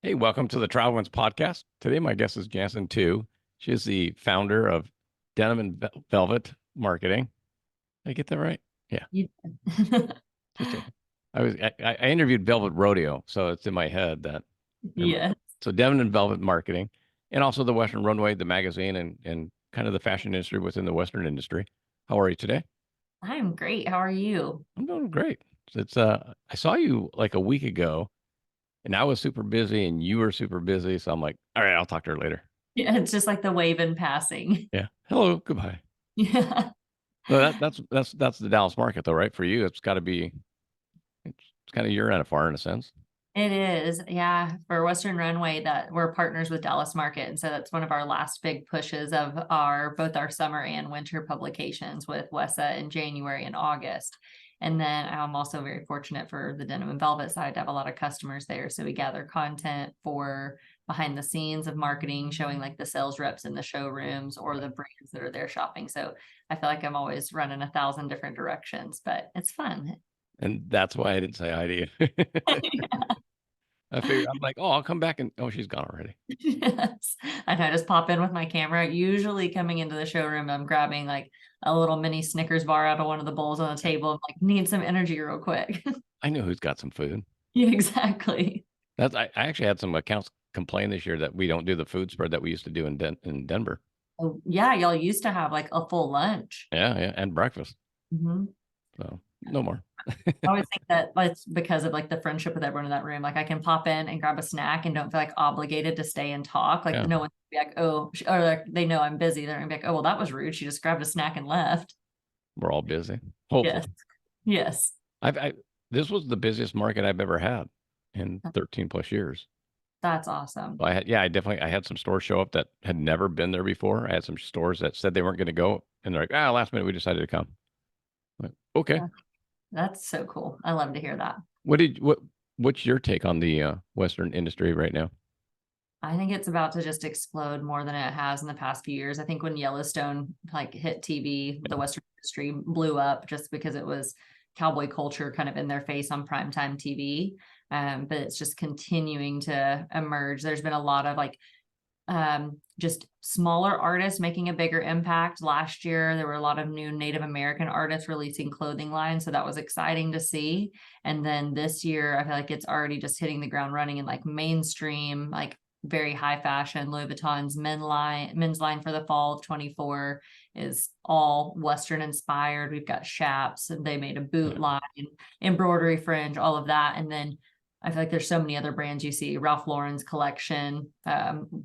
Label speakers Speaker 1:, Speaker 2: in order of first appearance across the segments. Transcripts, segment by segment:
Speaker 1: Hey, welcome to the Travel Ones podcast. Today, my guest is Janzen Tew. She is the founder of Denim Velvet Marketing. Did I get that right? Yeah,
Speaker 2: You
Speaker 1: just checking. I interviewed Velvet Rodeo, so it's in my head that.
Speaker 2: Yes,
Speaker 1: So Denim and Velvet Marketing, and also the Western Runway, the magazine, and kind of the fashion industry within the Western industry. How are you today?
Speaker 2: I'm great. How are you?
Speaker 1: I'm doing great. I saw you like a week ago, and I was super busy, and you were super busy. So I'm like, all right, I'll talk to her later.
Speaker 2: Yeah, it's just like the wave in passing.
Speaker 1: Yeah. Hello. Goodbye.
Speaker 2: Yeah,
Speaker 1: So that's the Dallas market though, right? For you, it's got to be it's kind of your far in a sense.
Speaker 2: it is. Yeah, for Western Runway, that we're partners with Dallas Market, and so that's one of our last big pushes of our both our summer and winter publications with WESA in January and August. And then I'm also very fortunate for the Denim and Velvet side to have a lot of customers there. So we gather content for behind the scenes of marketing, showing like the sales reps in the showrooms or the brands that are there shopping. So I feel like I'm always running 1,000 different directions, but it's fun.
Speaker 1: And that's why I didn't say hi to you. I figured I'm like, oh, I'll come back and oh, she's gone already.
Speaker 2: Yes. And I just pop in with my camera. Usually coming into the showroom, I'm grabbing like a little mini Snickers bar out of one of the bowls on the table. I'm like, need some energy real quick.
Speaker 1: I know who's got some food.
Speaker 2: Yeah, exactly.
Speaker 1: I actually had some accounts complain this year that we don't do the food spread that we used to do in Denver.
Speaker 2: Oh, yeah, y'all used to have like a full lunch.
Speaker 1: Yeah, yeah, and breakfast.
Speaker 2: Mhm.
Speaker 1: So no more.
Speaker 2: I always think that it's because of like the friendship with everyone in that room. Like I can pop in and grab a snack and don't feel like obligated to stay and talk. Like
Speaker 1: Yeah,
Speaker 2: no one be like, oh, or like they know I'm busy. They're gonna be like, oh, well, that was rude. She just grabbed a snack and left.
Speaker 1: we're all busy. Hopefully,
Speaker 2: Yes. Yes.
Speaker 1: I this was the busiest market I've ever had in 13 plus years.
Speaker 2: That's awesome.
Speaker 1: I had some stores show up that had never been there before. I had some stores that said they weren't going to go, and they're like, last minute we decided to come. I'm like, okay.
Speaker 2: Yeah, that's so cool. I love to hear that.
Speaker 1: What did what what's your take on the Western industry right now?
Speaker 2: I think it's about to just explode more than it has in the past few years. I think when Yellowstone like hit TV, the Western industry blew up just because it was cowboy culture kind of in their face on primetime TV. But it's just continuing to emerge. There's been a lot of like just smaller artists making a bigger impact. Last year, there were a lot of new Native American artists releasing clothing lines. So that was exciting to see. And then this year, I feel like it's already just hitting the ground running in like mainstream, like very high fashion. Louis Vuitton's men's line for the fall of 24 is all Western inspired. We've got Chaps, and they made a boot
Speaker 1: Yeah.
Speaker 2: line, embroidery fringe, all of that. And then I feel like there's so many other brands you see. Ralph Lauren's collection,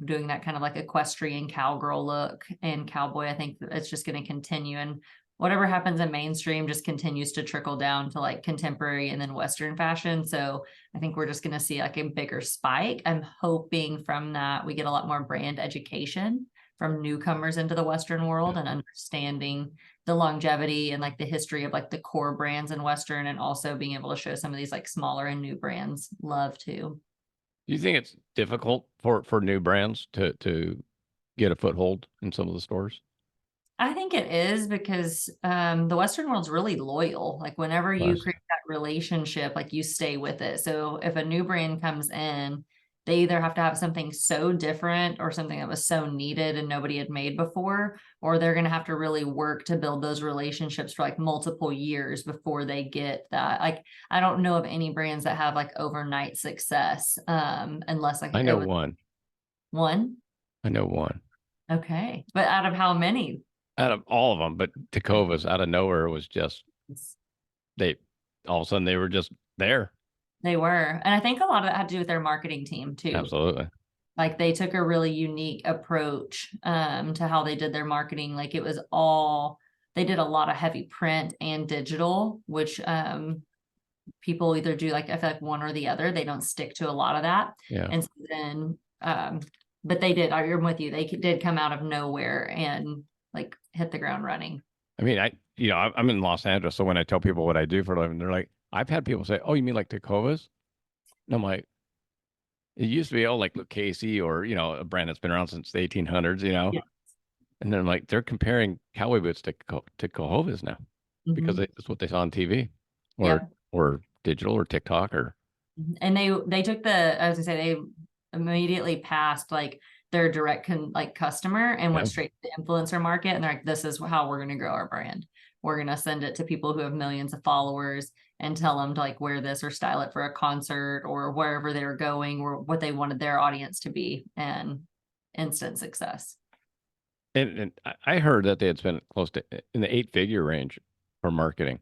Speaker 2: doing that kind of like equestrian cowgirl look and cowboy. I think it's just going to continue, and whatever happens in mainstream just continues to trickle down to like contemporary and then Western fashion. So I think we're just going to see like a bigger spike. I'm hoping from that we get a lot more brand education from newcomers into the Western world and understanding the longevity and like the history of like the core brands in Western, and also being able to show some of these like smaller and new brands love too.
Speaker 1: Do you think it's difficult for new brands to get a foothold in some of the stores?
Speaker 2: I think it is because the Western world's really loyal. Like whenever you
Speaker 1: Less.
Speaker 2: create that relationship, like you stay with it. So if a new brand comes in, they either have to have something so different or something that was so needed and nobody had made before, or they're going to have to really work to build those relationships for like multiple years before they get that. Like I don't know of any brands that have like overnight success, unless like
Speaker 1: I
Speaker 2: it
Speaker 1: know
Speaker 2: was
Speaker 1: one.
Speaker 2: one.
Speaker 1: I know one
Speaker 2: Okay, but out of how many?
Speaker 1: out of all of them, but Takova's out of nowhere was just they all of a sudden they were just there.
Speaker 2: They were. And I think a lot of that had to do with their marketing team too.
Speaker 1: Absolutely.
Speaker 2: Like they took a really unique approach to how they did their marketing. Like it was all, they did a lot of heavy print and digital, which people either do like I feel like one or the other. They don't stick to a lot of that.
Speaker 1: Yeah.
Speaker 2: And so then but they did, I'm with you, they did come out of nowhere and like hit the ground running.
Speaker 1: I mean, I'm in Los Angeles, so when I tell people what I do for a living, they're like, I've had people say, "Oh, you mean like Tecovas?" And I'm like, it used to be, oh, like Casey or a brand that's been around since the 1800s,
Speaker 2: Yeah.
Speaker 1: And then I'm like, they're comparing cowboy boots to Cahovas now because
Speaker 2: Mhm.
Speaker 1: that's what they saw on TV or
Speaker 2: Yep.
Speaker 1: or digital or TikTok or
Speaker 2: And they took the, I was gonna say, immediately past like their direct like customer and went
Speaker 1: Yeah.
Speaker 2: straight to the influencer market. And they're like, this is how we're going to grow our brand. We're going to send it to people who have millions of followers and tell them to like wear this or style it for a concert or wherever they were going or what they wanted their audience to be, and instant success.
Speaker 1: And I heard that they had spent close to in the 8-figure range for marketing.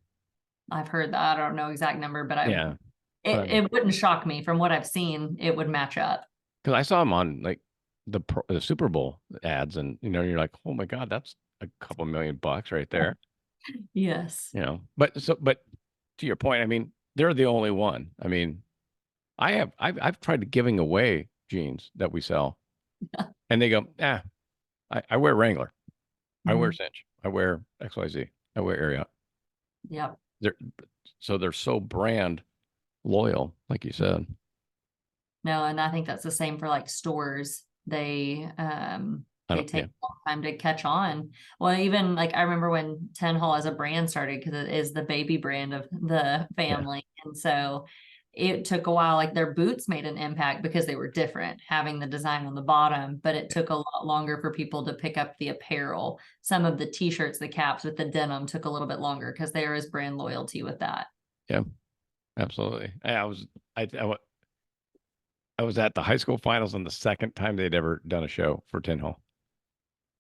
Speaker 2: I've heard that. I don't know exact number, but
Speaker 1: Yeah. But
Speaker 2: it wouldn't shock me. From what I've seen, it would match up.
Speaker 1: because I saw them on like the Super Bowl ads, and you're like, oh my God, that's a couple $1 million right there.
Speaker 2: Yes.
Speaker 1: But to your point, I mean, they're the only one. I mean, I've tried giving away jeans that we sell, and they go, I wear Wrangler, I wear
Speaker 2: Mhm.
Speaker 1: Cinch, I wear XYZ, I wear Ariat.
Speaker 2: Yep.
Speaker 1: They're they're so brand loyal, like you said.
Speaker 2: No, and I think that's the same for like stores.
Speaker 1: I
Speaker 2: They
Speaker 1: don't,
Speaker 2: take
Speaker 1: yeah,
Speaker 2: a long time to catch on. Well, even like I remember when Ten Hall as a brand started because it is the baby brand of the
Speaker 1: yeah,
Speaker 2: family. And so it took a while, like their boots made an impact because they were different, having the design on the bottom, but it took a lot longer for people to pick up the apparel. Some of the t-shirts, the caps with the denim took a little bit longer because there is brand loyalty with that.
Speaker 1: yeah, absolutely. I was at the high school finals on the second time they'd ever done a show for Tin Hall.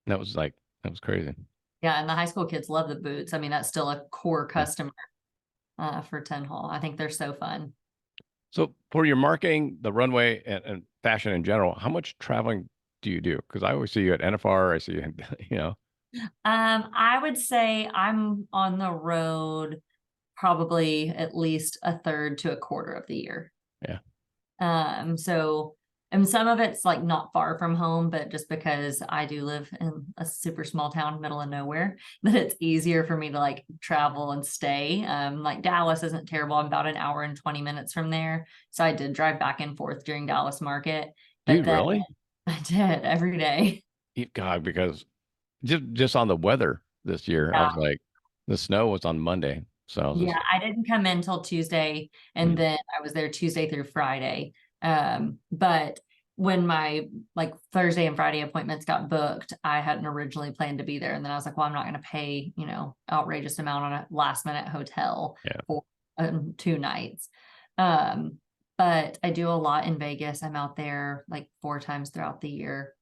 Speaker 1: And that was crazy.
Speaker 2: Yeah, and the high school kids love the boots. I mean, that's still a core
Speaker 1: Yeah.
Speaker 2: customer for Ten Hall. I think they're so fun.
Speaker 1: So for your marketing, the runway and fashion in general, how much traveling do you do? Because I always see you at NFR. I see you,
Speaker 2: I would say I'm on the road probably at least a third to a quarter of the year.
Speaker 1: yeah,
Speaker 2: So, and some of it's like not far from home, but just because I do live in a super small town, middle of nowhere, that it's easier for me to like travel and stay. Like Dallas isn't terrible. I'm about an hour and 20 minutes from there. So I did drive back and forth during Dallas market, but
Speaker 1: dude,
Speaker 2: then
Speaker 1: really?
Speaker 2: I did every day.
Speaker 1: God, because just on the weather this year, I was like, the snow was on Monday, so I was
Speaker 2: Yeah,
Speaker 1: just,
Speaker 2: I didn't come in till Tuesday, and
Speaker 1: mm,
Speaker 2: then I was there Tuesday through Friday. But when my like Thursday and Friday appointments got booked, I hadn't originally planned to be there. And then I was like, well, I'm not going to pay, outrageous amount on a last minute hotel
Speaker 1: yeah,
Speaker 2: for 2 nights. Um, but I do a lot in Vegas. I'm out there like 4 times throughout the year.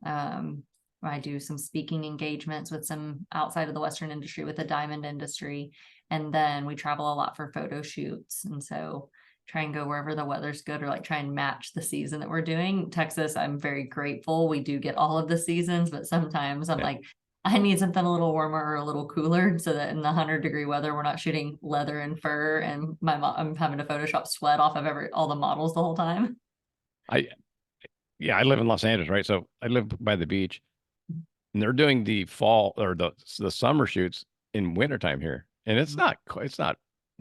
Speaker 2: I do some speaking engagements with some outside of the Western industry with the diamond industry. And then we travel a lot for photo shoots. And so try and go wherever the weather's good or like try and match the season that we're doing. Texas, I'm very grateful. We do get all of the seasons, but sometimes I'm
Speaker 1: yeah.
Speaker 2: like, I need something a little warmer or a little cooler so that in the 100-degree weather, we're not shooting leather and fur and I'm having to Photoshop sweat off of all the models the whole time.
Speaker 1: I yeah, I live in Los Angeles, right? So I live by the beach, and they're doing the fall or the summer shoots in wintertime here, and it's not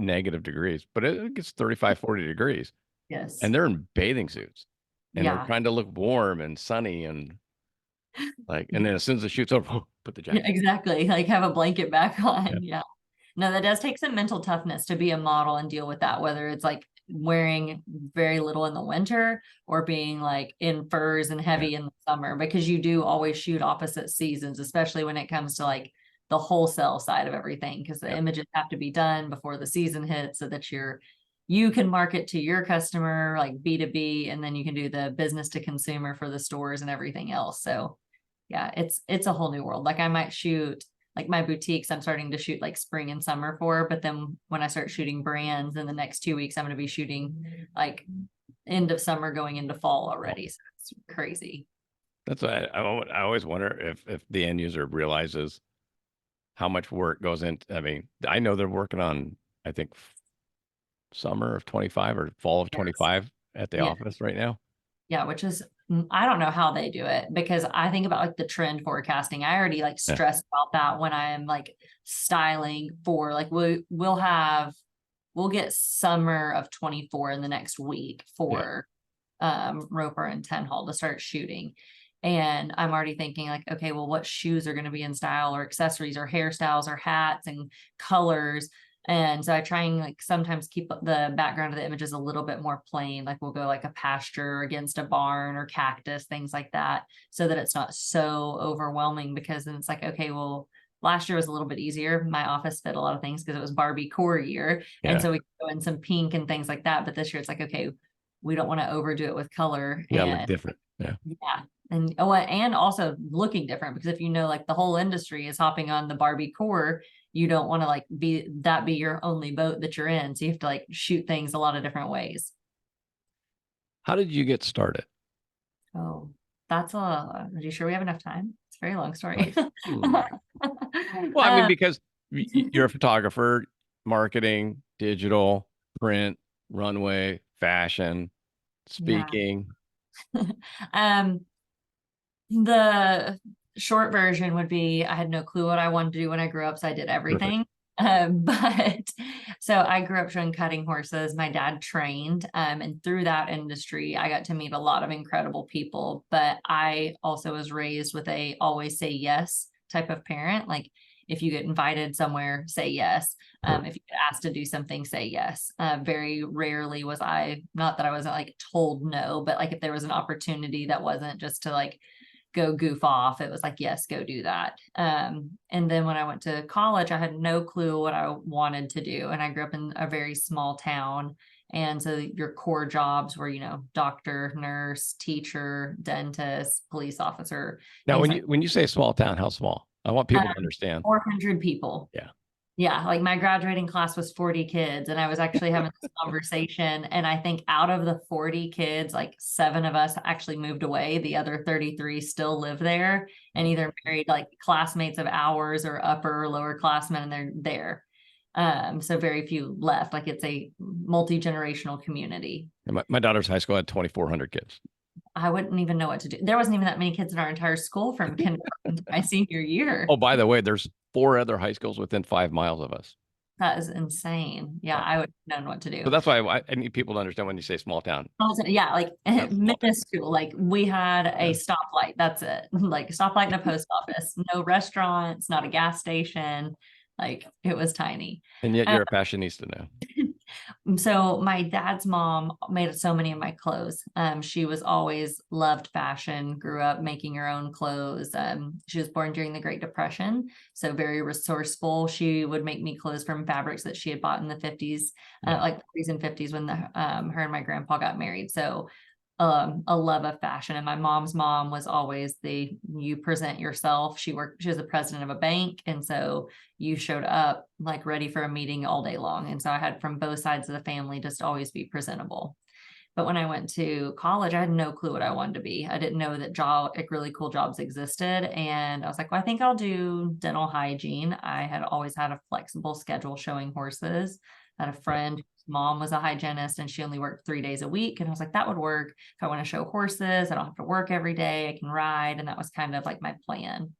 Speaker 1: negative degrees, but it gets 35, 40 degrees,
Speaker 2: Yes.
Speaker 1: and they're in bathing suits, and they're
Speaker 2: Yeah.
Speaker 1: trying to look warm and sunny and like, and then as soon as the shoot's over, put the
Speaker 2: Yeah,
Speaker 1: jacket.
Speaker 2: exactly. Like have a blanket back
Speaker 1: Yeah,
Speaker 2: on. Yeah. No, that does take some mental toughness to be a model and deal with that, whether it's like wearing very little in the winter or being like in furs and
Speaker 1: yeah,
Speaker 2: heavy in the summer, because you do always shoot opposite seasons, especially when it comes to like the wholesale side of everything, because the
Speaker 1: yeah,
Speaker 2: images have to be done before the season hits so that you can market to your customer like B2B, and then you can do the business to consumer for the stores and everything else. So yeah, it's a whole new world. Like I might shoot like my boutiques, I'm starting to shoot like spring and summer for, but then when I start shooting brands in the next 2 weeks, I'm going to be shooting like end of summer going into fall
Speaker 1: well,
Speaker 2: already. So it's crazy.
Speaker 1: that's why I always wonder if the end user realizes how much work goes into. I mean, I know they're working on, I think, summer of 25 or fall of
Speaker 2: Yes.
Speaker 1: 25 at the
Speaker 2: Yeah.
Speaker 1: office right now.
Speaker 2: Yeah. Which is, I don't know how they do it, because I think about like the trend forecasting. I already like
Speaker 1: Yeah,
Speaker 2: stress about that when I am like styling for like, we'll get summer of 24 in the next week
Speaker 1: yeah,
Speaker 2: for Roper and Ten Hall to start shooting. And I'm already thinking like, okay, well, what shoes are going to be in style or accessories or hairstyles or hats and colors. And so I try and like sometimes keep the background of the images a little bit more plain. Like we'll go like a pasture against a barn or cactus, things like that, so that it's not so overwhelming, because then it's like, okay, well, last year was a little bit easier. My office fit a lot of things because it was Barbie core year. And
Speaker 1: Yeah.
Speaker 2: so we go in some pink and things like that. But this year it's like, okay, we don't want to overdo it with color.
Speaker 1: Yeah. Look
Speaker 2: And
Speaker 1: different. Yeah.
Speaker 2: yeah. And oh, and also looking different, because if you know, like the whole industry is hopping on the Barbie core, you don't want to like be your only boat that you're in. So you have to like shoot things a lot of different ways.
Speaker 1: How did you get started?
Speaker 2: Oh, that's are you sure we have enough time? It's a very long story.
Speaker 1: Hmm. Well, I mean,
Speaker 2: Uh,
Speaker 1: because you're a photographer, marketing, digital, print, runway, fashion,
Speaker 2: yeah.
Speaker 1: speaking.
Speaker 2: Um, the short version would be I had no clue what I wanted to do when I grew up, so I did
Speaker 1: Perfect.
Speaker 2: everything. But so I grew up showing cutting horses. My dad trained, and through that industry, I got to meet a lot of incredible people. But I also was raised with a always say yes type of parent. Like if you get invited somewhere, say yes. If you get asked to do something, say yes. Very rarely was I, not that I wasn't like told no, but like if there was an opportunity that wasn't just to like go goof off, it was like, yes, go do that. And then when I went to college, I had no clue what I wanted to do. And I grew up in a very small town. And so your core jobs were, doctor, nurse, teacher, dentist, police officer,
Speaker 1: Now,
Speaker 2: things like
Speaker 1: when you say small town, how small? I want people to
Speaker 2: um,
Speaker 1: understand.
Speaker 2: 400 people.
Speaker 1: Yeah.
Speaker 2: Yeah, like my graduating class was 40 kids, and I was actually having this conversation. And I think out of the 40 kids, like 7 of us actually moved away. The other 33 still live there and either married like classmates of ours or upper or lower classmen, and they're there. So very few left. Like it's a multi-generational community.
Speaker 1: And my daughter's high school had 2,400 kids.
Speaker 2: I wouldn't even know what to do. There wasn't even that many kids in our entire school from kindergarten to my senior year.
Speaker 1: Oh, by the way, there's 4 other high schools within 5 miles of us.
Speaker 2: That is insane. Yeah,
Speaker 1: Yeah.
Speaker 2: I would have known what to
Speaker 1: So
Speaker 2: do.
Speaker 1: that's why I need people to understand when you say small town.
Speaker 2: Also, yeah, like
Speaker 1: That's small town.
Speaker 2: minuscule. Like we had
Speaker 1: Yeah.
Speaker 2: a stoplight. That's it. Like a stoplight and a post office. No restaurants, not a gas station. Like it was tiny.
Speaker 1: And yet
Speaker 2: Uh,
Speaker 1: you're a fashionista now.
Speaker 2: so my dad's mom made so many of my clothes. She was always loved fashion, grew up making her own clothes. She was born during the Great Depression, so very resourceful. She would make me clothes from fabrics that she had bought in the 50s,
Speaker 1: Yeah.
Speaker 2: like 40s and 50s when her and my grandpa got married. So a love of fashion. And my mom's mom was always you present yourself. She was the president of a bank. And so you showed up like ready for a meeting all day long. And so I had from both sides of the family just always be presentable. But when I went to college, I had no clue what I wanted to be. I didn't know that like really cool jobs existed. And I was like, well, I think I'll do dental hygiene. I had always had a flexible schedule showing horses. I had a friend whose mom was a hygienist and she only worked 3 days a week. And I was like, that would work. If I want to show horses, I don't have to work every day. I can ride. And that was kind of like my plan.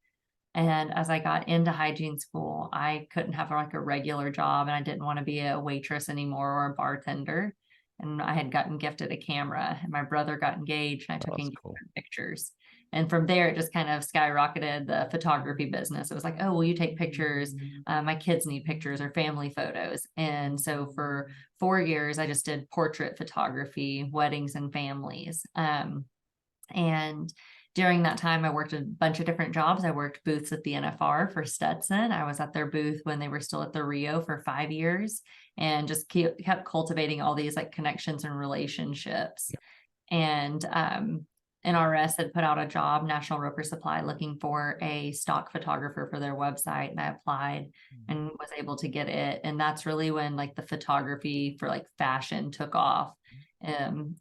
Speaker 2: And as I got into hygiene school, I couldn't have like a regular job and I didn't want to be a waitress anymore or a bartender. And I had gotten gifted a camera and my brother got engaged and I
Speaker 1: Oh,
Speaker 2: took
Speaker 1: that's
Speaker 2: engagement
Speaker 1: cool.
Speaker 2: pictures. And from there, it just kind of skyrocketed the photography business. It was like, oh, will you take pictures? My kids need pictures or family photos. And so for 4 years, I just did portrait photography, weddings and families. And during that time, I worked a bunch of different jobs. I worked booths at the NFR for Stetson. I was at their booth when they were still at the Rio for 5 years and just kept cultivating all these like connections and relationships. And NRS had put out a job, National Roper Supply, looking for a stock photographer for their website. And I applied and was able to get it. And that's really when like the photography for like fashion took off.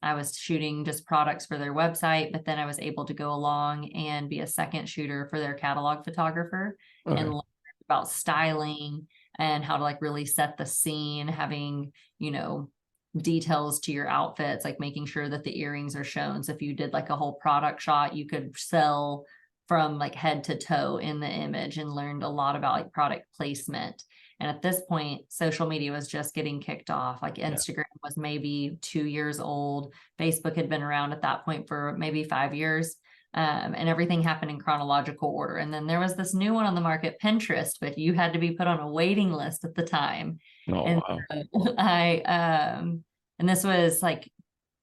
Speaker 2: I was shooting just products for their website, but then I was able to go along and be a second shooter for their catalog photographer and
Speaker 1: Okay.
Speaker 2: learn about styling and how to like really set the scene, having, details to your outfits, like making sure that the earrings are shown. So if you did like a whole product shot, you could sell from like head to toe in the image and learned a lot about like product placement. And at this point, social media was just getting kicked off. Like
Speaker 1: Yeah.
Speaker 2: Instagram was maybe 2 years old. Facebook had been around at that point for maybe 5 years. And everything happened in chronological order. And then there was this new one on the market, Pinterest, but you had to be put on a waiting list at the time.
Speaker 1: Oh,
Speaker 2: And
Speaker 1: wow.
Speaker 2: so and this was like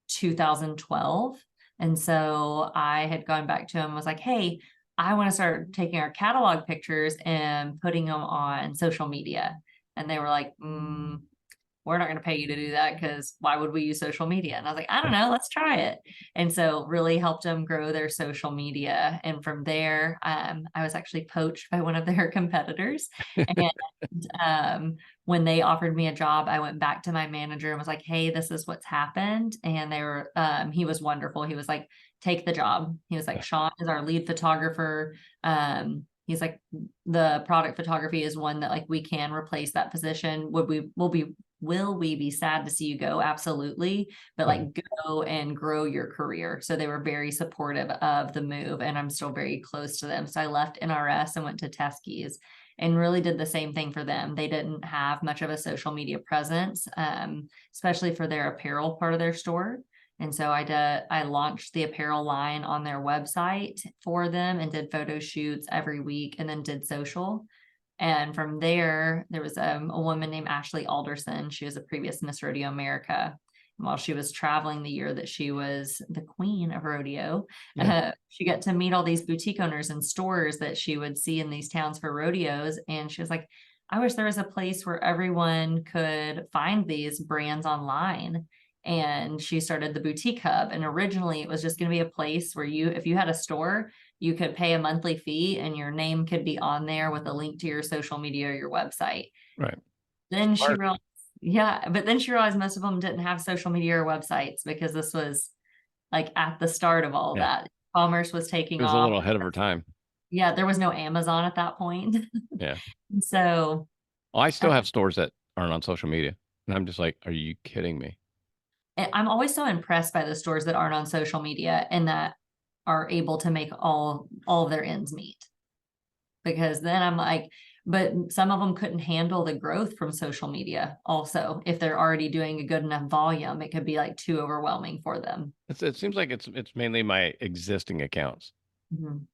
Speaker 2: 2012. And so I had gone back to him and was like, hey, I want to start taking our catalog pictures and putting them on social media. And they were like, we're not going to pay you to do that, because why would we use social media? And I was like, I don't know, let's try it. And so really helped them grow their social media. And from there, I was actually poached by one of their competitors. And when they offered me a job, I went back to my manager and was like, hey, this is what's happened. And they were, he was wonderful. He was like, take the job. He was like, Sean is our lead photographer. He's like, the product photography is one that like we can replace that position. Will we be sad to see you go? Absolutely. But like go and grow your career. So they were very supportive of the move, and I'm still very close to them. So I left NRS and went to Teskey's and really did the same thing for them. They didn't have much of a social media presence, especially for their apparel part of their store. And so I launched the apparel line on their website for them and did photo shoots every week, and then did social. And from there, there was a woman named Ashley Alderson. She was a previous Miss Rodeo America. And while she was traveling the year that she was the queen of rodeo, she got to meet all these boutique owners and stores that she would see in these towns for rodeos. And she was like, I wish there was a place where everyone could find these brands online. And she started the Boutique Hub. And originally it was just going to be a place where if you had a store, you could pay a monthly fee and your name could be on there with a link to your social media or your website.
Speaker 1: Right.
Speaker 2: Then she realized, but then she realized most of them didn't have social media or websites, because this was like at the start of all that. Commerce was taking
Speaker 1: It was
Speaker 2: off.
Speaker 1: a little ahead of her time.
Speaker 2: Yeah, there was no Amazon at that point.
Speaker 1: Yeah.
Speaker 2: So
Speaker 1: I still have stores that aren't on social media. And I'm just like, are you kidding me?
Speaker 2: I'm always so impressed by the stores that aren't on social media and that are able to make all of their ends meet. Because then I'm like, but some of them couldn't handle the growth from social media. Also, if they're already doing a good enough volume, it could be like too overwhelming for them.
Speaker 1: It seems like it's mainly my existing accounts.
Speaker 2: Mhm.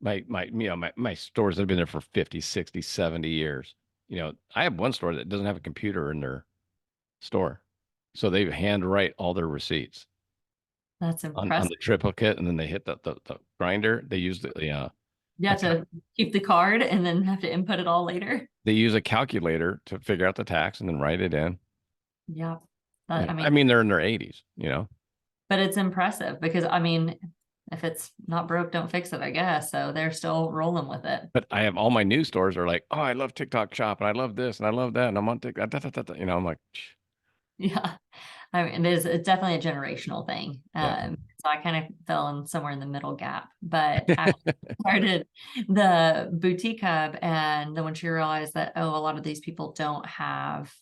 Speaker 1: My stores that have been there for 50, 60, 70 years. I have one store that doesn't have a computer in their store. So they handwrite all their receipts
Speaker 2: That's
Speaker 1: on
Speaker 2: impressive.
Speaker 1: the triplicate, and then they hit the grinder. They use
Speaker 2: You have to keep the card and then have to input it all later.
Speaker 1: they use a calculator to figure out the tax and then write it in.
Speaker 2: Yeah.
Speaker 1: I mean, they're in their 80s,
Speaker 2: But it's impressive because if it's not broke, don't fix it, I guess. So they're still rolling with it.
Speaker 1: But I have all my new stores are like, oh, I love TikTok Shop and I love this and I love that and I'm on TikTok. I'm like,
Speaker 2: Yeah. It's definitely a generational thing.
Speaker 1: yeah.
Speaker 2: So I kind of fell in somewhere in the middle gap, but I started the Boutique Hub. And then when she realized that, a lot of these people don't have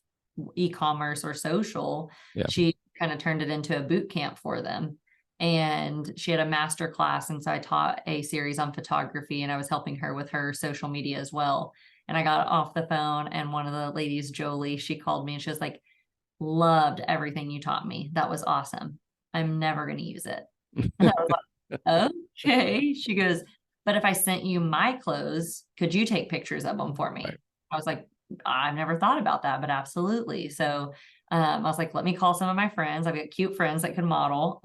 Speaker 2: e-commerce or social, she kind of turned it into a boot camp for them. And she had a master class. And so I taught a series on photography, and I was helping her with her social media as well. And I got off the phone, and one of the ladies, Jolie, she called me and she was like, loved everything you taught me. That was awesome. I'm never going to use it. And I was like, okay. She goes, but if I sent you my clothes, could you take pictures of them for me?
Speaker 1: Right.
Speaker 2: I was like, I've never thought about that, but absolutely. So I was like, let me call some of my friends. I've got cute friends that can model.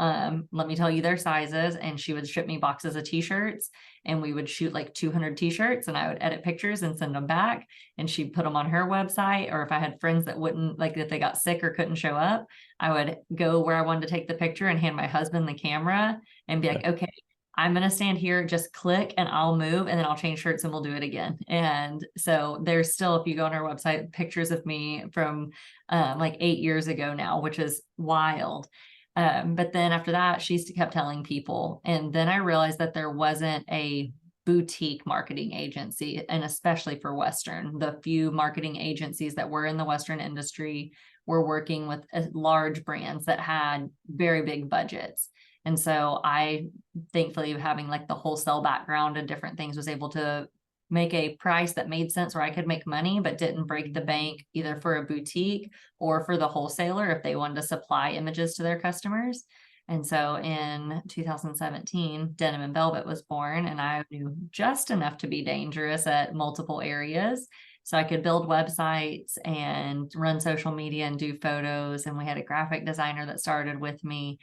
Speaker 2: Let me tell you their sizes. And she would ship me boxes of t-shirts, and we would shoot like 200 t-shirts, and I would edit pictures and send them back. And she'd put them on her website. Or if I had friends that wouldn't, like if they got sick or couldn't show up, I would go where I wanted to take the picture and hand my husband the camera and be like, okay, I'm going to stand here, just click and I'll move, and then I'll change shirts and we'll do it again. And so there's still, if you go on our website, pictures of me from like 8 years ago now, which is wild. But then after that, she kept telling people. And then I realized that there wasn't a boutique marketing agency, and especially for Western, the few marketing agencies that were in the Western industry were working with large brands that had very big budgets. And so I, thankfully, having like the wholesale background and different things, was able to make a price that made sense where I could make money, but didn't break the bank either for a boutique or for the wholesaler if they wanted to supply images to their customers. And so in 2017, Denim Velvet was born, and I knew just enough to be dangerous at multiple areas. So I could build websites and run social media and do photos. And we had a graphic designer that started with me,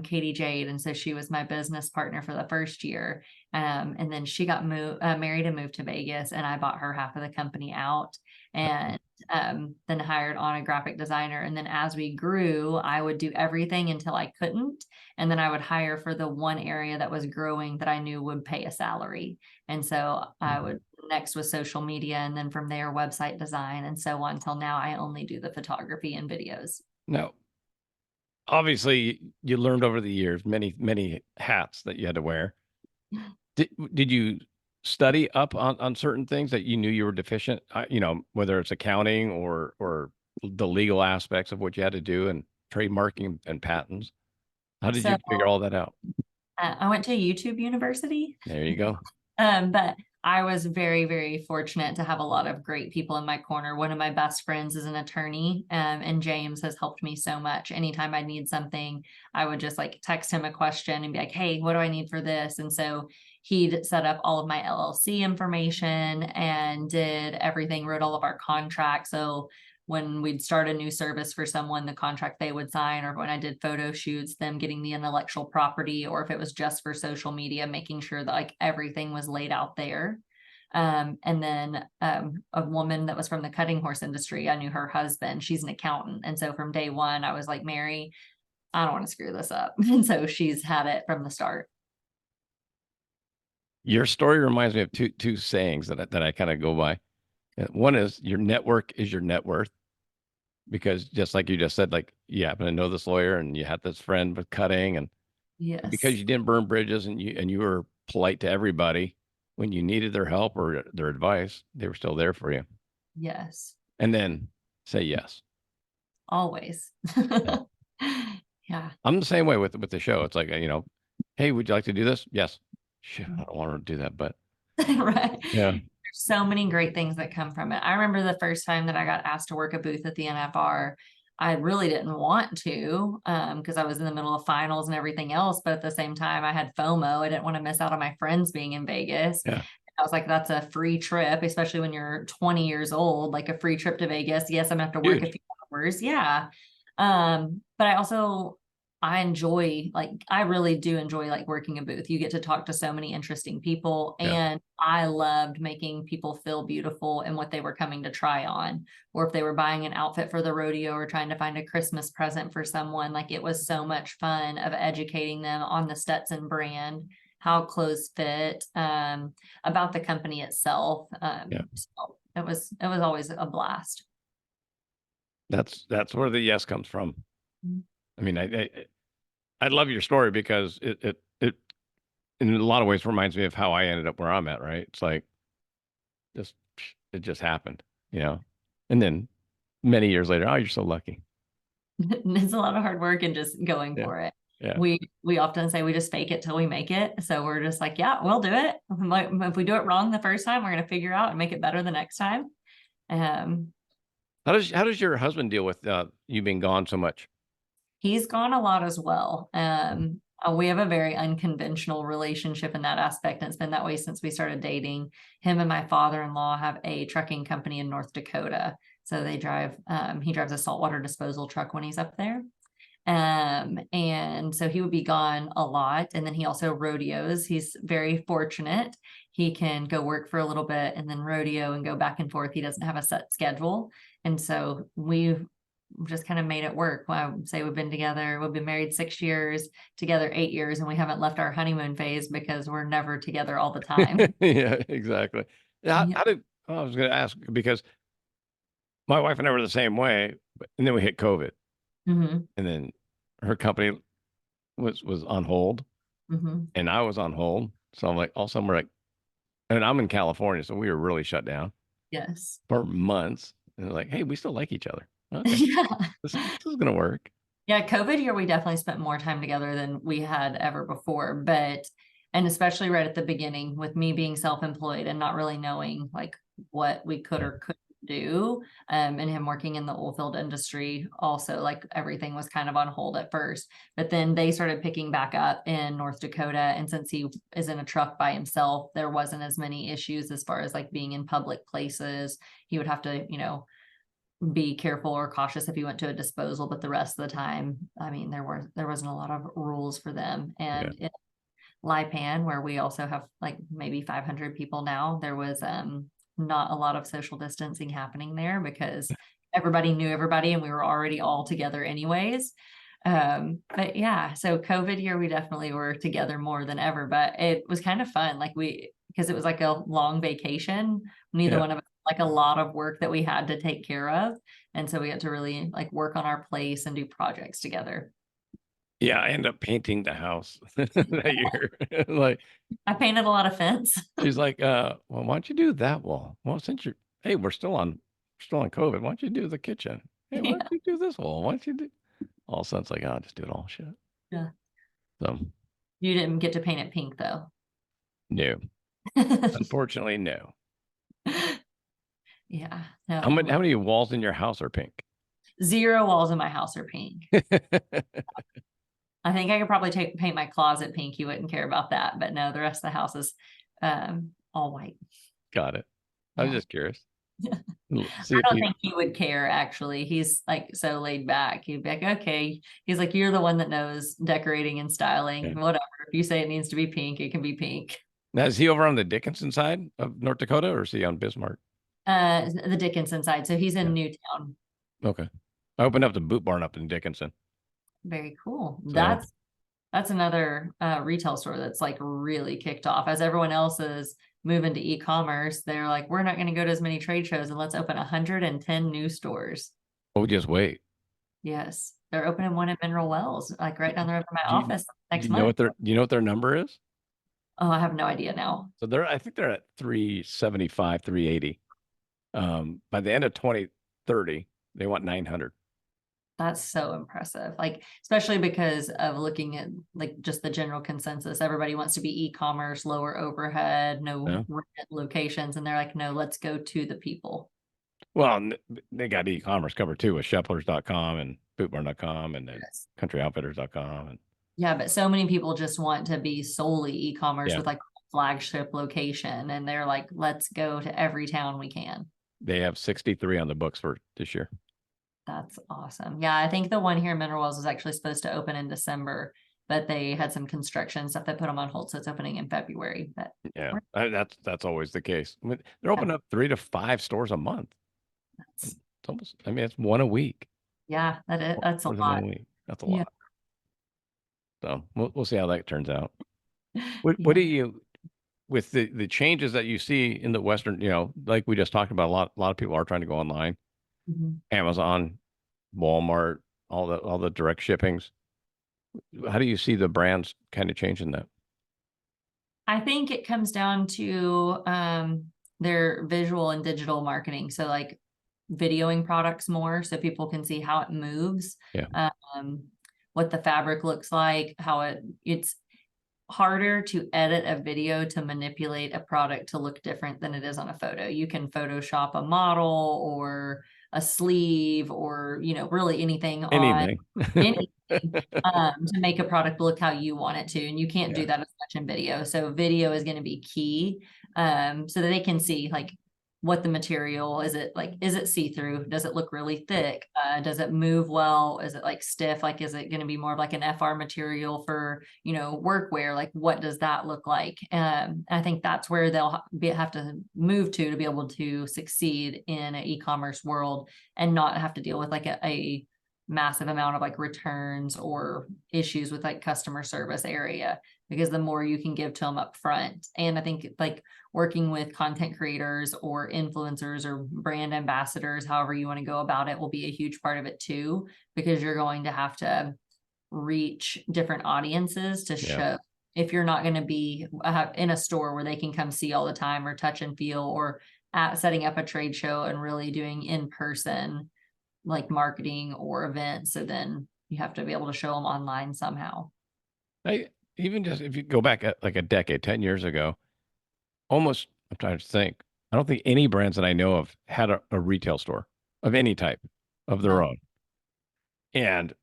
Speaker 2: Katie Jade. And so she was my business partner for the first year. And then she got married and moved to Vegas, and I bought her half of the company out. And then hired on a graphic designer. And then as we grew, I would do everything until I couldn't. And then I would hire for the one area that was growing that I knew would pay a salary. And so I would next with social media, and then from there, website design, and so on until now I only do the photography and videos.
Speaker 1: Now, obviously, you learned over the years many hats that you had to wear. Did you study up on certain things that you knew you were deficient? Whether it's accounting or the legal aspects of what you had to do, and trademarking and patents. How did you
Speaker 2: So
Speaker 1: figure all that out?
Speaker 2: I went to YouTube University.
Speaker 1: There you go.
Speaker 2: But I was very, very fortunate to have a lot of great people in my corner. One of my best friends is an attorney, and James has helped me so much. Anytime I need something, I would just like text him a question and be like, hey, what do I need for this? And so he'd set up all of my LLC information and did everything, wrote all of our contracts. So when we'd start a new service for someone, the contract they would sign, or when I did photo shoots, them getting the intellectual property, or if it was just for social media, making sure that like everything was laid out there. And then a woman that was from the cutting horse industry, I knew her husband, she's an accountant. And so from day one, I was like, Mary, I don't want to screw this up. And so she's had it from the start.
Speaker 1: Your story reminds me of two sayings that I kind of go by. One is your network is your net worth, because just like you just said, like you happen to know this lawyer and you had this friend with cutting, and because
Speaker 2: Yes.
Speaker 1: you didn't burn bridges and you were polite to everybody when you needed their help or their advice, they were still there for you.
Speaker 2: Yes.
Speaker 1: And then say yes.
Speaker 2: Always.
Speaker 1: Yeah.
Speaker 2: Yeah.
Speaker 1: I'm the same way with the show. It's like, hey, would you like to do this? Yes. Shit, I don't want to do that, but
Speaker 2: Right.
Speaker 1: yeah.
Speaker 2: There's so many great things that come from it. I remember the first time that I got asked to work a booth at the NFR. I really didn't want to, because I was in the middle of finals and everything else. But at the same time, I had FOMO. I didn't want to miss out on my friends being in Vegas.
Speaker 1: Yeah.
Speaker 2: I was like, that's a free trip, especially when you're 20 years old, like a free trip to Vegas. Yes, I'm gonna have to work a
Speaker 1: Huge.
Speaker 2: few hours. Yeah. But I enjoy, like, I really do enjoy like working a booth. You get to talk to so many interesting people,
Speaker 1: Yeah.
Speaker 2: and I loved making people feel beautiful in what they were coming to try on, or if they were buying an outfit for the rodeo or trying to find a Christmas present for someone. Like, it was so much fun of educating them on the Stetson brand, how clothes fit, about the company itself.
Speaker 1: Yeah.
Speaker 2: So it was always a blast.
Speaker 1: That's where the yes comes from.
Speaker 2: Mhm.
Speaker 1: I mean, I love your story because it in a lot of ways reminds me of how I ended up where I'm at, right? It's like just it just happened, you know. And then many years later, oh, you're so lucky.
Speaker 2: It's a lot of hard work and just going
Speaker 1: Yeah.
Speaker 2: for it.
Speaker 1: Yeah.
Speaker 2: We often say we just fake it till we make it. So we're just like, yeah, we'll do it. Like, if we do it wrong the first time, we're gonna figure out and make it better the next time. Um,
Speaker 1: How does your husband deal with you being gone so much?
Speaker 2: he's gone a lot as well. We have a very unconventional relationship in that aspect, and it's been that way since we started dating. Him and my father-in-law have a trucking company in North Dakota. So he drives a saltwater disposal truck when he's up there. And so he would be gone a lot. And then he also rodeos. He's very fortunate. He can go work for a little bit and then rodeo and go back and forth. He doesn't have a set schedule. And so we've just kind of made it work. I would say we've been married 6 years, together 8 years, and we haven't left our honeymoon phase because we're never together all the time.
Speaker 1: Yeah, exactly.
Speaker 2: Yeah.
Speaker 1: I was going to ask because my wife and I were the same way, and then we hit COVID,
Speaker 2: Hmm.
Speaker 1: and then her company was on hold,
Speaker 2: Hmm.
Speaker 1: and I was on hold. So I'm like, all of a sudden we're like, and I'm in California, so we were really shut down
Speaker 2: Yes.
Speaker 1: for months. And they're like, hey, we still like each other. Okay,
Speaker 2: Yeah.
Speaker 1: this is gonna work.
Speaker 2: Yeah, COVID year, we definitely spent more time together than we had ever before. And especially right at the beginning with me being self-employed and not really knowing like what we could
Speaker 1: Yeah.
Speaker 2: or couldn't do. And him working in the oil field industry also, like everything was kind of on hold at first, but then they started picking back up in North Dakota. And since he is in a truck by himself, there wasn't as many issues as far as like being in public places. He would have to, be careful or cautious if he went to a disposal, but the rest of the time, I mean, there wasn't a lot of rules for them.
Speaker 1: Yeah.
Speaker 2: And in Lipan, where we also have like maybe 500 people now, there was not a lot of social distancing happening there because everybody knew everybody and we were already all together anyways. But yeah, so COVID year, we definitely were together more than ever, but it was kind of fun. Like because it was like a long vacation, neither
Speaker 1: Yeah.
Speaker 2: one of us like a lot of work that we had to take care of. And so we had to really like work on our place and do projects together.
Speaker 1: Yeah, I ended up painting the house that year. Like,
Speaker 2: I painted a lot of fence.
Speaker 1: she's like, well, why don't you do that wall? Well, since hey, we're still on COVID, why don't you do the kitchen? Hey, why
Speaker 2: Yeah.
Speaker 1: don't you do this wall? Why don't you do all of a sudden it's like, oh, just do it all shit.
Speaker 2: Yeah.
Speaker 1: So
Speaker 2: You didn't get to paint it pink though.
Speaker 1: no, unfortunately, no.
Speaker 2: Yeah.
Speaker 1: How
Speaker 2: No.
Speaker 1: many walls in your house are pink?
Speaker 2: 0 walls in my house are pink. I think I could probably paint my closet pink. You wouldn't care about that, but no, the rest of the house is all white.
Speaker 1: Got it. I was
Speaker 2: Yeah.
Speaker 1: just curious. See
Speaker 2: I
Speaker 1: if
Speaker 2: don't think he would care actually. He's like so laid back. He'd be like, okay. He's like, you're the one that knows decorating and styling.
Speaker 1: Yeah.
Speaker 2: Whatever. If you say it needs to be pink, it can be pink.
Speaker 1: Now, is he over on the Dickinson side of North Dakota or is he on Bismarck?
Speaker 2: The Dickinson side. So he's in
Speaker 1: Yeah.
Speaker 2: Newtown.
Speaker 1: Okay. I opened up the Boot Barn up in Dickinson.
Speaker 2: Very cool.
Speaker 1: So
Speaker 2: That's another retail store that's like really kicked off as everyone else is moving to e-commerce. They're like, we're not going to go to as many trade shows and let's open 110 new stores.
Speaker 1: oh, just wait.
Speaker 2: Yes. They're opening one in Mineral Wells, like right down the road from my
Speaker 1: Do you,
Speaker 2: office
Speaker 1: do
Speaker 2: next
Speaker 1: you know
Speaker 2: month.
Speaker 1: do you know what their number is?
Speaker 2: Oh, I have no idea now.
Speaker 1: So I think they're at 375, 380. By the end of 2030, they want 900.
Speaker 2: That's so impressive. Like, especially because of looking at like just the general consensus. Everybody wants to be e-commerce, lower overhead, no
Speaker 1: Yeah.
Speaker 2: rent locations. And they're like, no, let's go to the people.
Speaker 1: Well, they got e-commerce covered too with sheplers.com and bootbarn.com and then
Speaker 2: Yes.
Speaker 1: countryoutfitters.com. And
Speaker 2: Yeah, but so many people just want to be solely e-commerce
Speaker 1: yeah,
Speaker 2: with like a flagship location. And they're like, let's go to every town we can.
Speaker 1: they have 63 on the books for this year.
Speaker 2: That's awesome. Yeah, I think the one here in Mineral Wells was actually supposed to open in December, but they had some construction stuff that put them on hold. So it's opening in February. But
Speaker 1: Yeah, that's always the case. I mean, they're opening up 3 to 5 stores a month.
Speaker 2: that's,
Speaker 1: It's almost, I mean, it's one a week.
Speaker 2: yeah, that's a
Speaker 1: More than one
Speaker 2: lot.
Speaker 1: a week. That's a
Speaker 2: Yeah.
Speaker 1: lot. So we'll see how that turns out. What
Speaker 2: Yeah.
Speaker 1: do you, with the changes that you see in the Western, like we just talked about, a lot of people are trying to go online,
Speaker 2: Mhm.
Speaker 1: Amazon, Walmart, all the direct shippings. How do you see the brands kind of changing that?
Speaker 2: I think it comes down to their visual and digital marketing. So like videoing products more so people can see how it moves,
Speaker 1: Yeah.
Speaker 2: what the fabric looks like, how it's harder to edit a video to manipulate a product to look different than it is on a photo. You can Photoshop a model or a sleeve or, really anything on
Speaker 1: Anything.
Speaker 2: anything to make a product look how you want it to. And you can't
Speaker 1: Yeah.
Speaker 2: do that as much in video. So video is going to be key so that they can see like what the material is. Is it see-through? Does it look really thick? Does it move well? Is it like stiff? Like, is it going to be more of like an FR material for, workwear? Like, what does that look like? I think that's where they'll have to move to be able to succeed in an e-commerce world and not have to deal with like a massive amount of like returns or issues with like customer service area, because the more you can give to them up front. And I think like working with content creators or influencers or brand ambassadors, however you want to go about it, will be a huge part of it too, because you're going to have to reach different audiences to show. If you're not going to be in a store where they can come see all the time or touch and feel, or setting up a trade show and really doing in person like marketing or events, so then you have to be able to show them online somehow.
Speaker 1: Even just if you go back like a decade, 10 years ago, almost, I'm trying to think, I don't think any brands that I know of had a retail store of any type of their
Speaker 2: No.
Speaker 1: own. And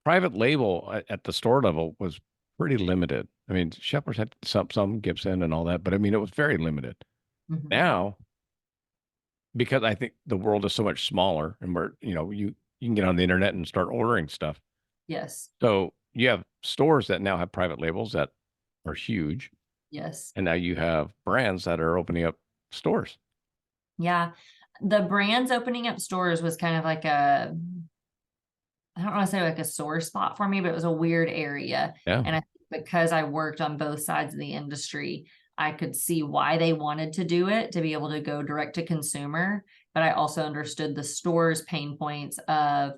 Speaker 1: private label at the store level was pretty limited. I mean, Shepherd's had some Gibson and all that, but I mean, it was very limited.
Speaker 2: Mhm.
Speaker 1: Now, because I think the world is so much smaller, and you can get on the internet and start ordering stuff.
Speaker 2: Yes.
Speaker 1: So you have stores that now have private labels that are huge,
Speaker 2: Yes.
Speaker 1: and now you have brands that are opening up stores.
Speaker 2: Yeah. The brands opening up stores was kind of like a, I don't want to say like a sore spot for me, but it was a weird area.
Speaker 1: Yeah,
Speaker 2: And I think because I worked on both sides of the industry, I could see why they wanted to do it, to be able to go direct to consumer. But I also understood the store's pain points of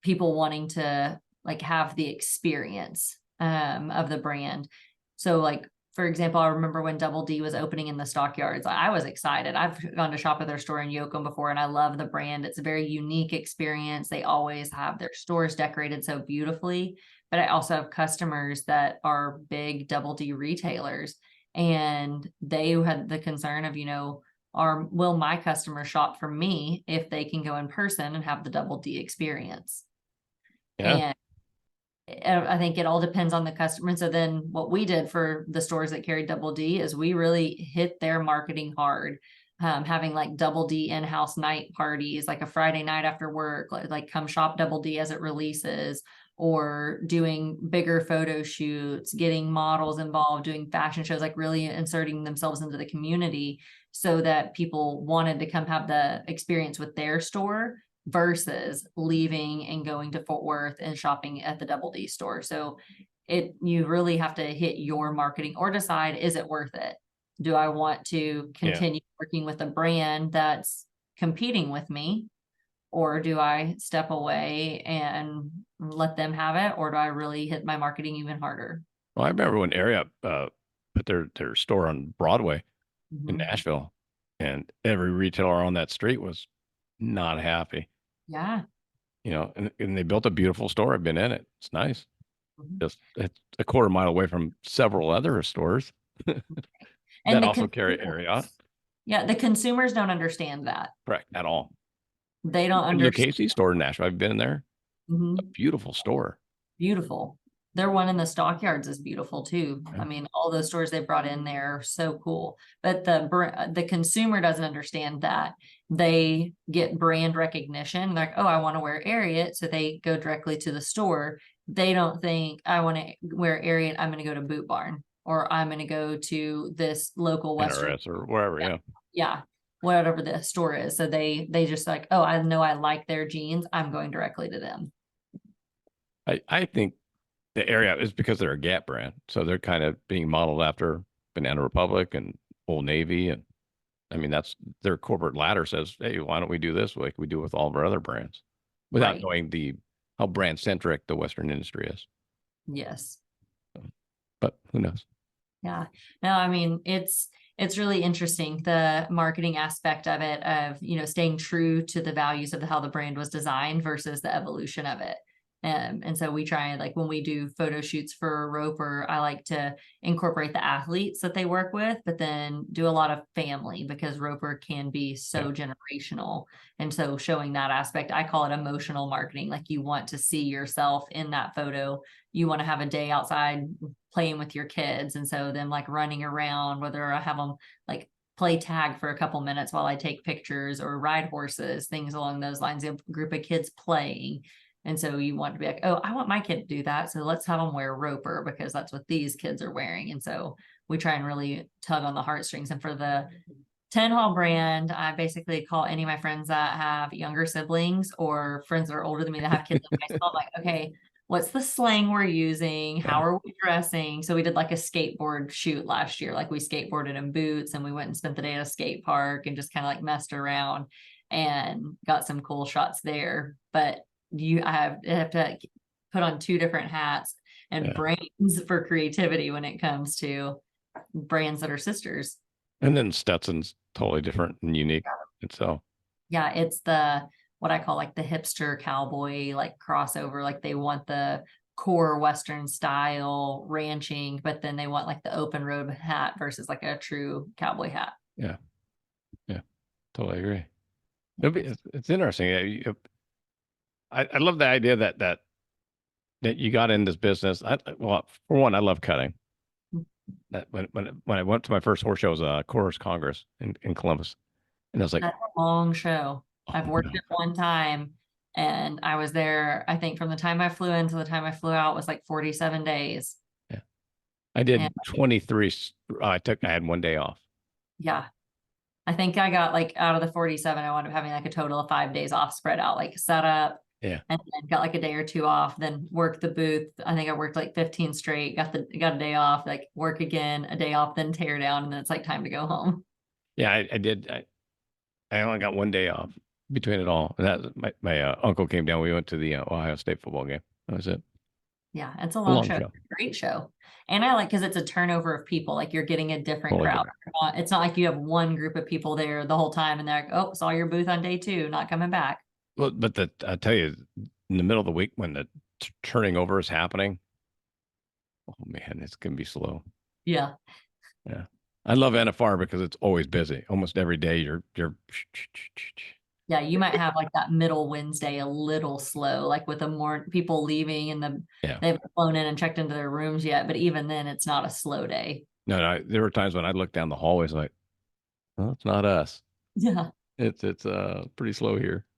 Speaker 2: people wanting to like have the experience of the brand. So like, for example, I remember when Double D was opening in the stockyards, I was excited. I've gone to shop at their store in Yoakum before, and I love the brand. It's a very unique experience. They always have their stores decorated so beautifully. But I also have customers that are big Double D retailers, and they had the concern of, will my customers shop from me if they can go in person and have the Double D experience?
Speaker 1: yeah,
Speaker 2: And I think it all depends on the customer. And so then what we did for the stores that carried Double D is we really hit their marketing hard. Having like Double D in-house night parties, like a Friday night after work, like come shop Double D as it releases, or doing bigger photo shoots, getting models involved, doing fashion shows, like really inserting themselves into the community so that people wanted to come have the experience with their store versus leaving and going to Fort Worth and shopping at the Double D store. So you really have to hit your marketing or decide, is it worth it? Do I want to
Speaker 1: yeah.
Speaker 2: continue working with a brand that's competing with me? Or do I step away and let them have it? Or do I really hit my marketing even harder?
Speaker 1: Well, I remember when Area put their store on Broadway in
Speaker 2: Mhm.
Speaker 1: Nashville, and every retailer on that street was not happy.
Speaker 2: Yeah.
Speaker 1: And they built a beautiful store. I've been in it. It's nice.
Speaker 2: Mhm.
Speaker 1: Just it's a quarter mile away from several other stores
Speaker 2: And
Speaker 1: that
Speaker 2: the
Speaker 1: also carry Ariat.
Speaker 2: consumers, yeah, the consumers don't understand that.
Speaker 1: Correct, at all.
Speaker 2: They don't
Speaker 1: And
Speaker 2: understand.
Speaker 1: Lucchese store in Nashville. I've been in there. A
Speaker 2: Mhm.
Speaker 1: beautiful store.
Speaker 2: Beautiful. Their one in the stockyards is beautiful too.
Speaker 1: Yeah.
Speaker 2: I mean, all those stores they brought in there are so cool. But the consumer doesn't understand that. They get brand recognition, like, oh, I want to wear Ariat, so they go directly to the store. They don't think I want to wear Ariat, I'm going to go to Boot Barn, or I'm going to go to this local Western.
Speaker 1: NRS or wherever.
Speaker 2: Yeah,
Speaker 1: Yeah.
Speaker 2: yeah, whatever the store is. So they just like, oh, I know I like their jeans, I'm going directly to them.
Speaker 1: I think the area is because they're a Gap brand. So they're kind of being modeled after Banana Republic and Old Navy. And I mean, that's their corporate ladder says, hey, why don't we do this like we do with all of our other brands without
Speaker 2: Right.
Speaker 1: knowing how brand centric the Western industry is.
Speaker 2: Yes.
Speaker 1: But who knows?
Speaker 2: Yeah. No, I mean, it's really interesting, the marketing aspect of it, of, staying true to the values of how the brand was designed versus the evolution of it. And so we try, like when we do photo shoots for Roper, I like to incorporate the athletes that they work with, but then do a lot of family because Roper can be
Speaker 1: Yeah.
Speaker 2: so generational. And so showing that aspect, I call it emotional marketing. Like you want to see yourself in that photo. You want to have a day outside playing with your kids. And so them like running around, whether I have them like play tag for a couple minutes while I take pictures or ride horses, things along those lines, a group of kids playing. And so you want to be like, oh, I want my kid to do that. So let's have them wear Roper because that's what these kids are wearing. And so we try and really tug on the heartstrings. And for the 10 Hall brand, I basically call any of my friends that have younger siblings or friends that are older than me that have kids in high school. I'm like, okay, what's the slang we're using? How
Speaker 1: Yeah.
Speaker 2: are we dressing? So we did like a skateboard shoot last year. Like we skateboarded in boots and we went and spent the day at a skate park and just kind of like messed around and got some cool shots there. But I have to put on two different hats and
Speaker 1: Yeah.
Speaker 2: brains for creativity when it comes to brands that are sisters.
Speaker 1: And then Stetson's totally different and unique. And so,
Speaker 2: Yeah, it's what I call like the hipster cowboy like crossover. Like they want the core Western style ranching, but then they want like the open road hat versus like a true cowboy hat.
Speaker 1: yeah. totally agree. It's interesting. Yeah, I love the idea that you got in this business. Well, for one, I love cutting. That when I went to my first horse show, it was a Chorus Congress in Columbus, and I was like,
Speaker 2: That's a long show.
Speaker 1: oh
Speaker 2: I've worked
Speaker 1: no,
Speaker 2: it one time and I was there, I think from the time I flew in to the time I flew out was like 47 days.
Speaker 1: yeah, I
Speaker 2: And
Speaker 1: did 23. I had one day off.
Speaker 2: yeah, I think I got like out of the 47, I wound up having like a total of 5 days off spread out, like set up
Speaker 1: Yeah,
Speaker 2: and then got like a day or two off, then worked the booth. I think I worked like 15 straight, got a day off, like work again, a day off, then tear down, and then it's like time to go home.
Speaker 1: yeah, I did. I only got one day off between it all. And that my uncle came down. We went to the Ohio State football game. That was it.
Speaker 2: Yeah, it's a
Speaker 1: A
Speaker 2: long
Speaker 1: long
Speaker 2: show.
Speaker 1: show.
Speaker 2: Great show. And I like because it's a turnover of people, like you're getting a different
Speaker 1: Totally
Speaker 2: crowd.
Speaker 1: different.
Speaker 2: It's not like you have one group of people there the whole time and they're like, oh, saw your booth on day two, not coming back.
Speaker 1: Well, but I tell you, in the middle of the week when the turning over is happening, oh man, it's gonna be slow.
Speaker 2: Yeah.
Speaker 1: Yeah. I love NFR because it's always busy. Almost every day you're
Speaker 2: Yeah, you might have like that middle Wednesday a little slow, like with the more people leaving and
Speaker 1: yeah.
Speaker 2: they haven't flown in and checked into their rooms yet. But even then, it's not a slow day.
Speaker 1: No, there were times when I looked down the hallways like, well, it's not us.
Speaker 2: Yeah.
Speaker 1: It's pretty slow here. Oh.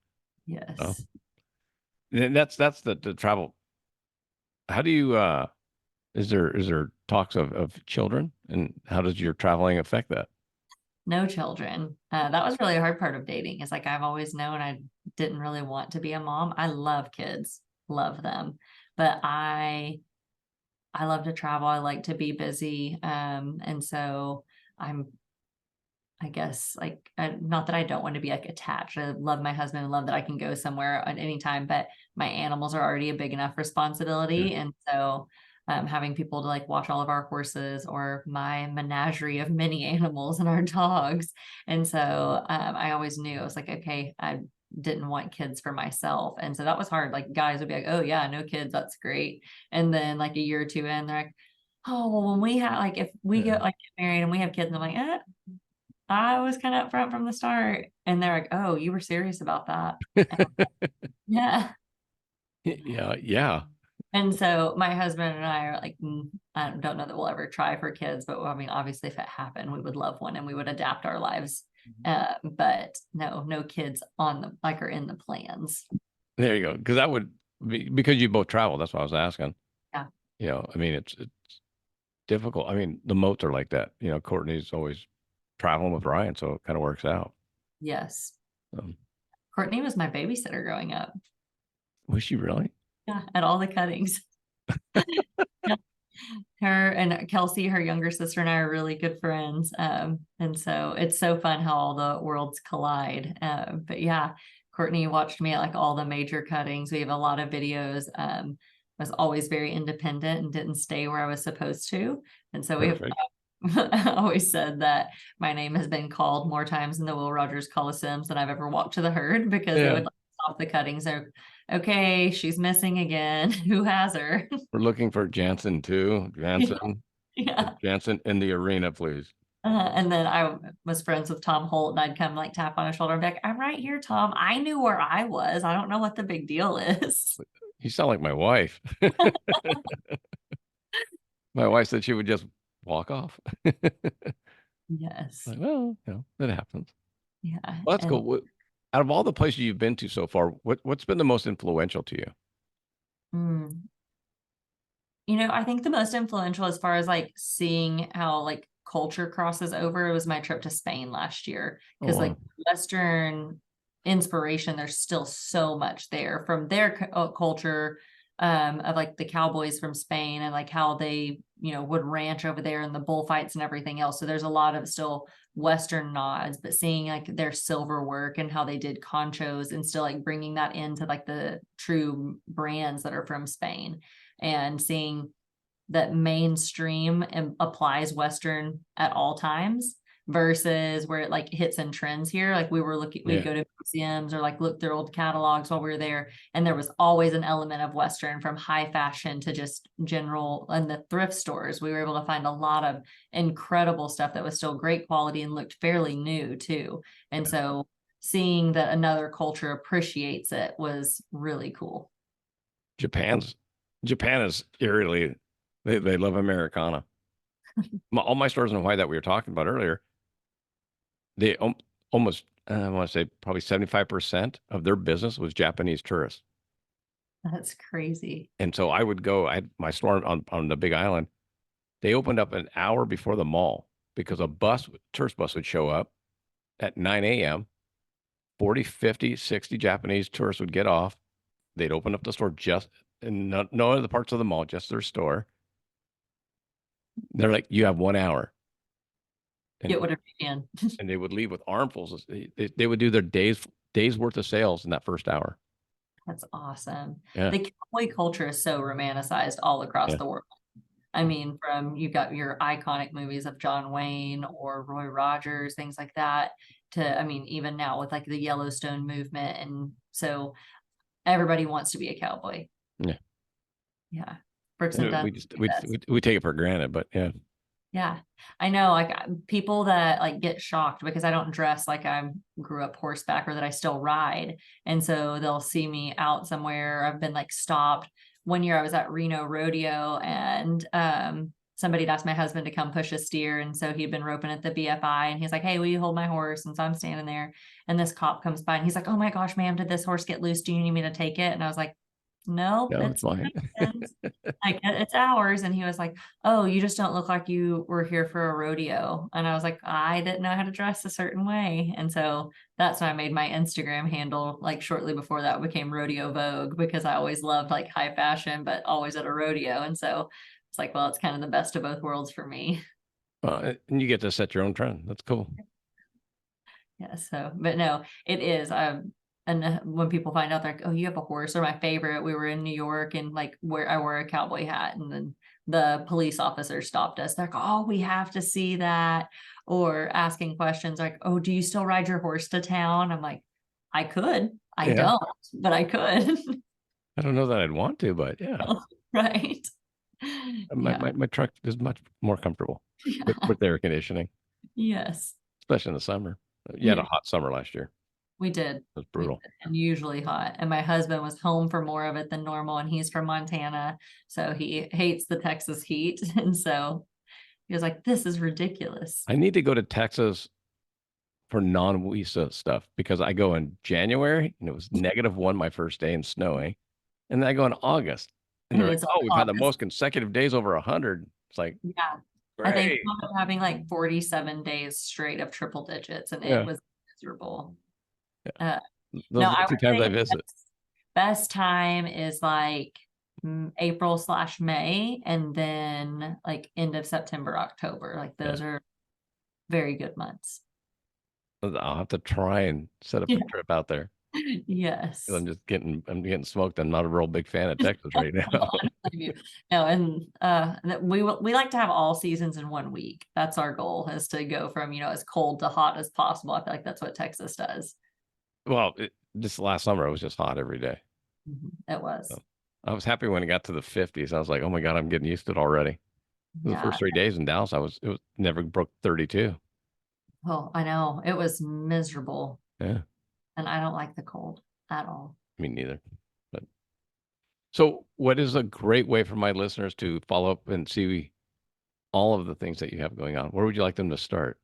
Speaker 2: Yes.
Speaker 1: And that's the travel. How do you is there talks of children and how does your traveling affect that?
Speaker 2: No children. That was really a hard part of dating. Is like I've always known I didn't really want to be a mom. I love kids, love them, but I love to travel. I like to be busy. And so I'm, I guess, like, not that I don't want to be like attached. I love my husband and love that I can go somewhere at any time, but my animals are already a big enough
Speaker 1: Yeah.
Speaker 2: responsibility. And so, having people to like watch all of our horses or my menagerie of many animals and our dogs. And so, I always knew I was like, okay, I didn't want kids for myself. And so that was hard. Like guys would be like, oh yeah, no kids, that's great. And then like a year or two in, they're like, oh, well, when we have like if we
Speaker 1: Yeah.
Speaker 2: get like get married and we have kids, and I'm like, I was kind of upfront from the start. And they're like, oh, you were serious about that. Yeah.
Speaker 1: Yeah, yeah.
Speaker 2: And so my husband and I are like, I don't know that we'll ever try for kids, but I mean, obviously, if it happened, we would love one and we would adapt our lives. But no kids on the like are in the plans.
Speaker 1: There you go. Because that would be because you both travel. That's what I was asking.
Speaker 2: Yeah.
Speaker 1: I mean, it's difficult. I mean, the moats are like that. Courtney's always traveling with Ryan, so it kind of works out.
Speaker 2: Yes.
Speaker 1: Um,
Speaker 2: Courtney was my babysitter growing up.
Speaker 1: was she really?
Speaker 2: Yeah. At all the cuttings. Yeah. Her and Kelsey, her younger sister, and I are really good friends. And so it's so fun how all the worlds collide. But yeah, Courtney watched me at like all the major cuttings. We have a lot of videos. Was always very independent and didn't stay where I was supposed to. And so we have
Speaker 1: Perfect.
Speaker 2: I always said that my name has been called more times in the Will Rogers Coliseums than I've ever walked to the herd because they
Speaker 1: Yeah.
Speaker 2: would like, stop the cuttings. They're okay, she's missing again. Who has her?
Speaker 1: We're looking for Janzen too.
Speaker 2: Yeah.
Speaker 1: Janzen in the arena, please.
Speaker 2: And then I was friends with Tom Holt, and I'd come like tap on his shoulder and be like, I'm right here, Tom. I knew where I was. I don't know what the big deal is.
Speaker 1: You sound like my wife. My wife said she would just walk off.
Speaker 2: Yes.
Speaker 1: Like, well, that happens.
Speaker 2: Yeah.
Speaker 1: Well, that's
Speaker 2: And
Speaker 1: cool. Out of all the places you've been to so far, what's been the most influential to you?
Speaker 2: mm, I think the most influential as far as like seeing how like culture crosses over was my trip to Spain last year.
Speaker 1: Oh,
Speaker 2: Because
Speaker 1: wow.
Speaker 2: like Western inspiration, there's still so much there from their culture, of like the cowboys from Spain and like how they, would ranch over there and the bullfights and everything else. So there's a lot of still Western nods, but seeing like their silver work and how they did conchos and still like bringing that into like the true brands that are from Spain and seeing that mainstream applies Western at all times versus where it like hits and trends here. Like we were looking, we'd
Speaker 1: Yeah.
Speaker 2: go to museums or like look through old catalogs while we were there. And there was always an element of Western, from high fashion to just general. And the thrift stores, we were able to find a lot of incredible stuff that was still great quality and looked fairly new too. And so seeing that another culture appreciates it was really cool.
Speaker 1: Japan is eerily, they love Americana. All my stores in Hawaii that we were talking about earlier, they almost, I want to say probably 75% of their business was Japanese tourists.
Speaker 2: That's crazy.
Speaker 1: And so I would go, I had my store on the Big Island. They opened up an hour before the mall because a tourist bus would show up at 9 a.m. 40, 50, 60 Japanese tourists would get off. They'd open up the store just in no other parts of the mall, just their store. They're like, you have 1 hour. And,
Speaker 2: Get whatever you can.
Speaker 1: and they would leave with armfuls. They would do their days worth of sales in that first hour.
Speaker 2: That's awesome.
Speaker 1: Yeah.
Speaker 2: The cowboy culture is so romanticized all across
Speaker 1: Yeah.
Speaker 2: the world. I mean, from you've got your iconic movies of John Wayne or Roy Rogers, things like that, to, I mean, even now with like the Yellowstone movement. And so everybody wants to be a cowboy.
Speaker 1: Yeah.
Speaker 2: Yeah. Brooks and
Speaker 1: And
Speaker 2: Dunn.
Speaker 1: we take it for granted, but yeah.
Speaker 2: Yeah, I know. Like people that like get shocked because I don't dress like I grew up horseback or that I still ride. And so they'll see me out somewhere. I've been like stopped. One year I was at Reno Rodeo and somebody had asked my husband to come push a steer. And so he'd been roping at the BFI and he's like, hey, will you hold my horse? And so I'm standing there and this cop comes by and he's like, oh my gosh, ma'am, did this horse get loose? Do you need me to take it? And I was like, no,
Speaker 1: It's fine.
Speaker 2: like it's ours. And he was like, oh, you just don't look like you were here for a rodeo. And I was like, I didn't know how to dress a certain way. And so that's why I made my Instagram handle, like shortly before that became Rodeo Vogue, because I always loved like high fashion, but always at a rodeo. And so it's like, well, it's kind of the best of both worlds for me.
Speaker 1: And you get to set your own trend. That's cool.
Speaker 2: Yeah. So, but no, it is. And when people find out, they're like, oh, you have a horse, or my favorite, we were in New York and like where I wear a cowboy hat and then the police officer stopped us. They're like, oh, we have to see that. Or asking questions like, oh, do you still ride your horse to town? I'm like, I could. I
Speaker 1: Yeah.
Speaker 2: don't, but I could.
Speaker 1: I don't know that I'd want to, but yeah.
Speaker 2: Right.
Speaker 1: My truck is much more comfortable
Speaker 2: Yeah.
Speaker 1: with air conditioning,
Speaker 2: Yes.
Speaker 1: especially in the summer. You had a hot summer last year.
Speaker 2: We did.
Speaker 1: It was brutal.
Speaker 2: Unusually hot. And my husband was home for more of it than normal, and he's from Montana. So he hates the Texas heat. And so he was like, this is ridiculous.
Speaker 1: I need to go to Texas for non-WISA stuff because I go in January and it was -1 my first day and snowing. And then I go in August and they're like, oh, we've had the most consecutive days over 100. It's like,
Speaker 2: yeah.
Speaker 1: great.
Speaker 2: I think we ended up having like 47 days straight of triple digits, and it was miserable.
Speaker 1: Those are the 2 times I visit.
Speaker 2: Best time is like April/May, and then like end of September, October. Like those are very good months.
Speaker 1: I'll have to try and set up a trip out there.
Speaker 2: Yes.
Speaker 1: I'm getting smoked. I'm not a real big fan of Texas right now.
Speaker 2: No, and we like to have all seasons in 1 week. That's our goal, is to go from, as cold to hot as possible. I feel like that's what Texas does.
Speaker 1: Well, this last summer it was just hot every day.
Speaker 2: It was.
Speaker 1: So I was happy when it got to the 50s. I was like, oh my God, I'm getting used to it already. The first 3 days in Dallas, it was never broke 32.
Speaker 2: Oh, I know. It was miserable.
Speaker 1: Yeah.
Speaker 2: And I don't like the cold at all.
Speaker 1: Me neither. But so what is a great way for my listeners to follow up and see all of the things that you have going on? Where would you like them to start?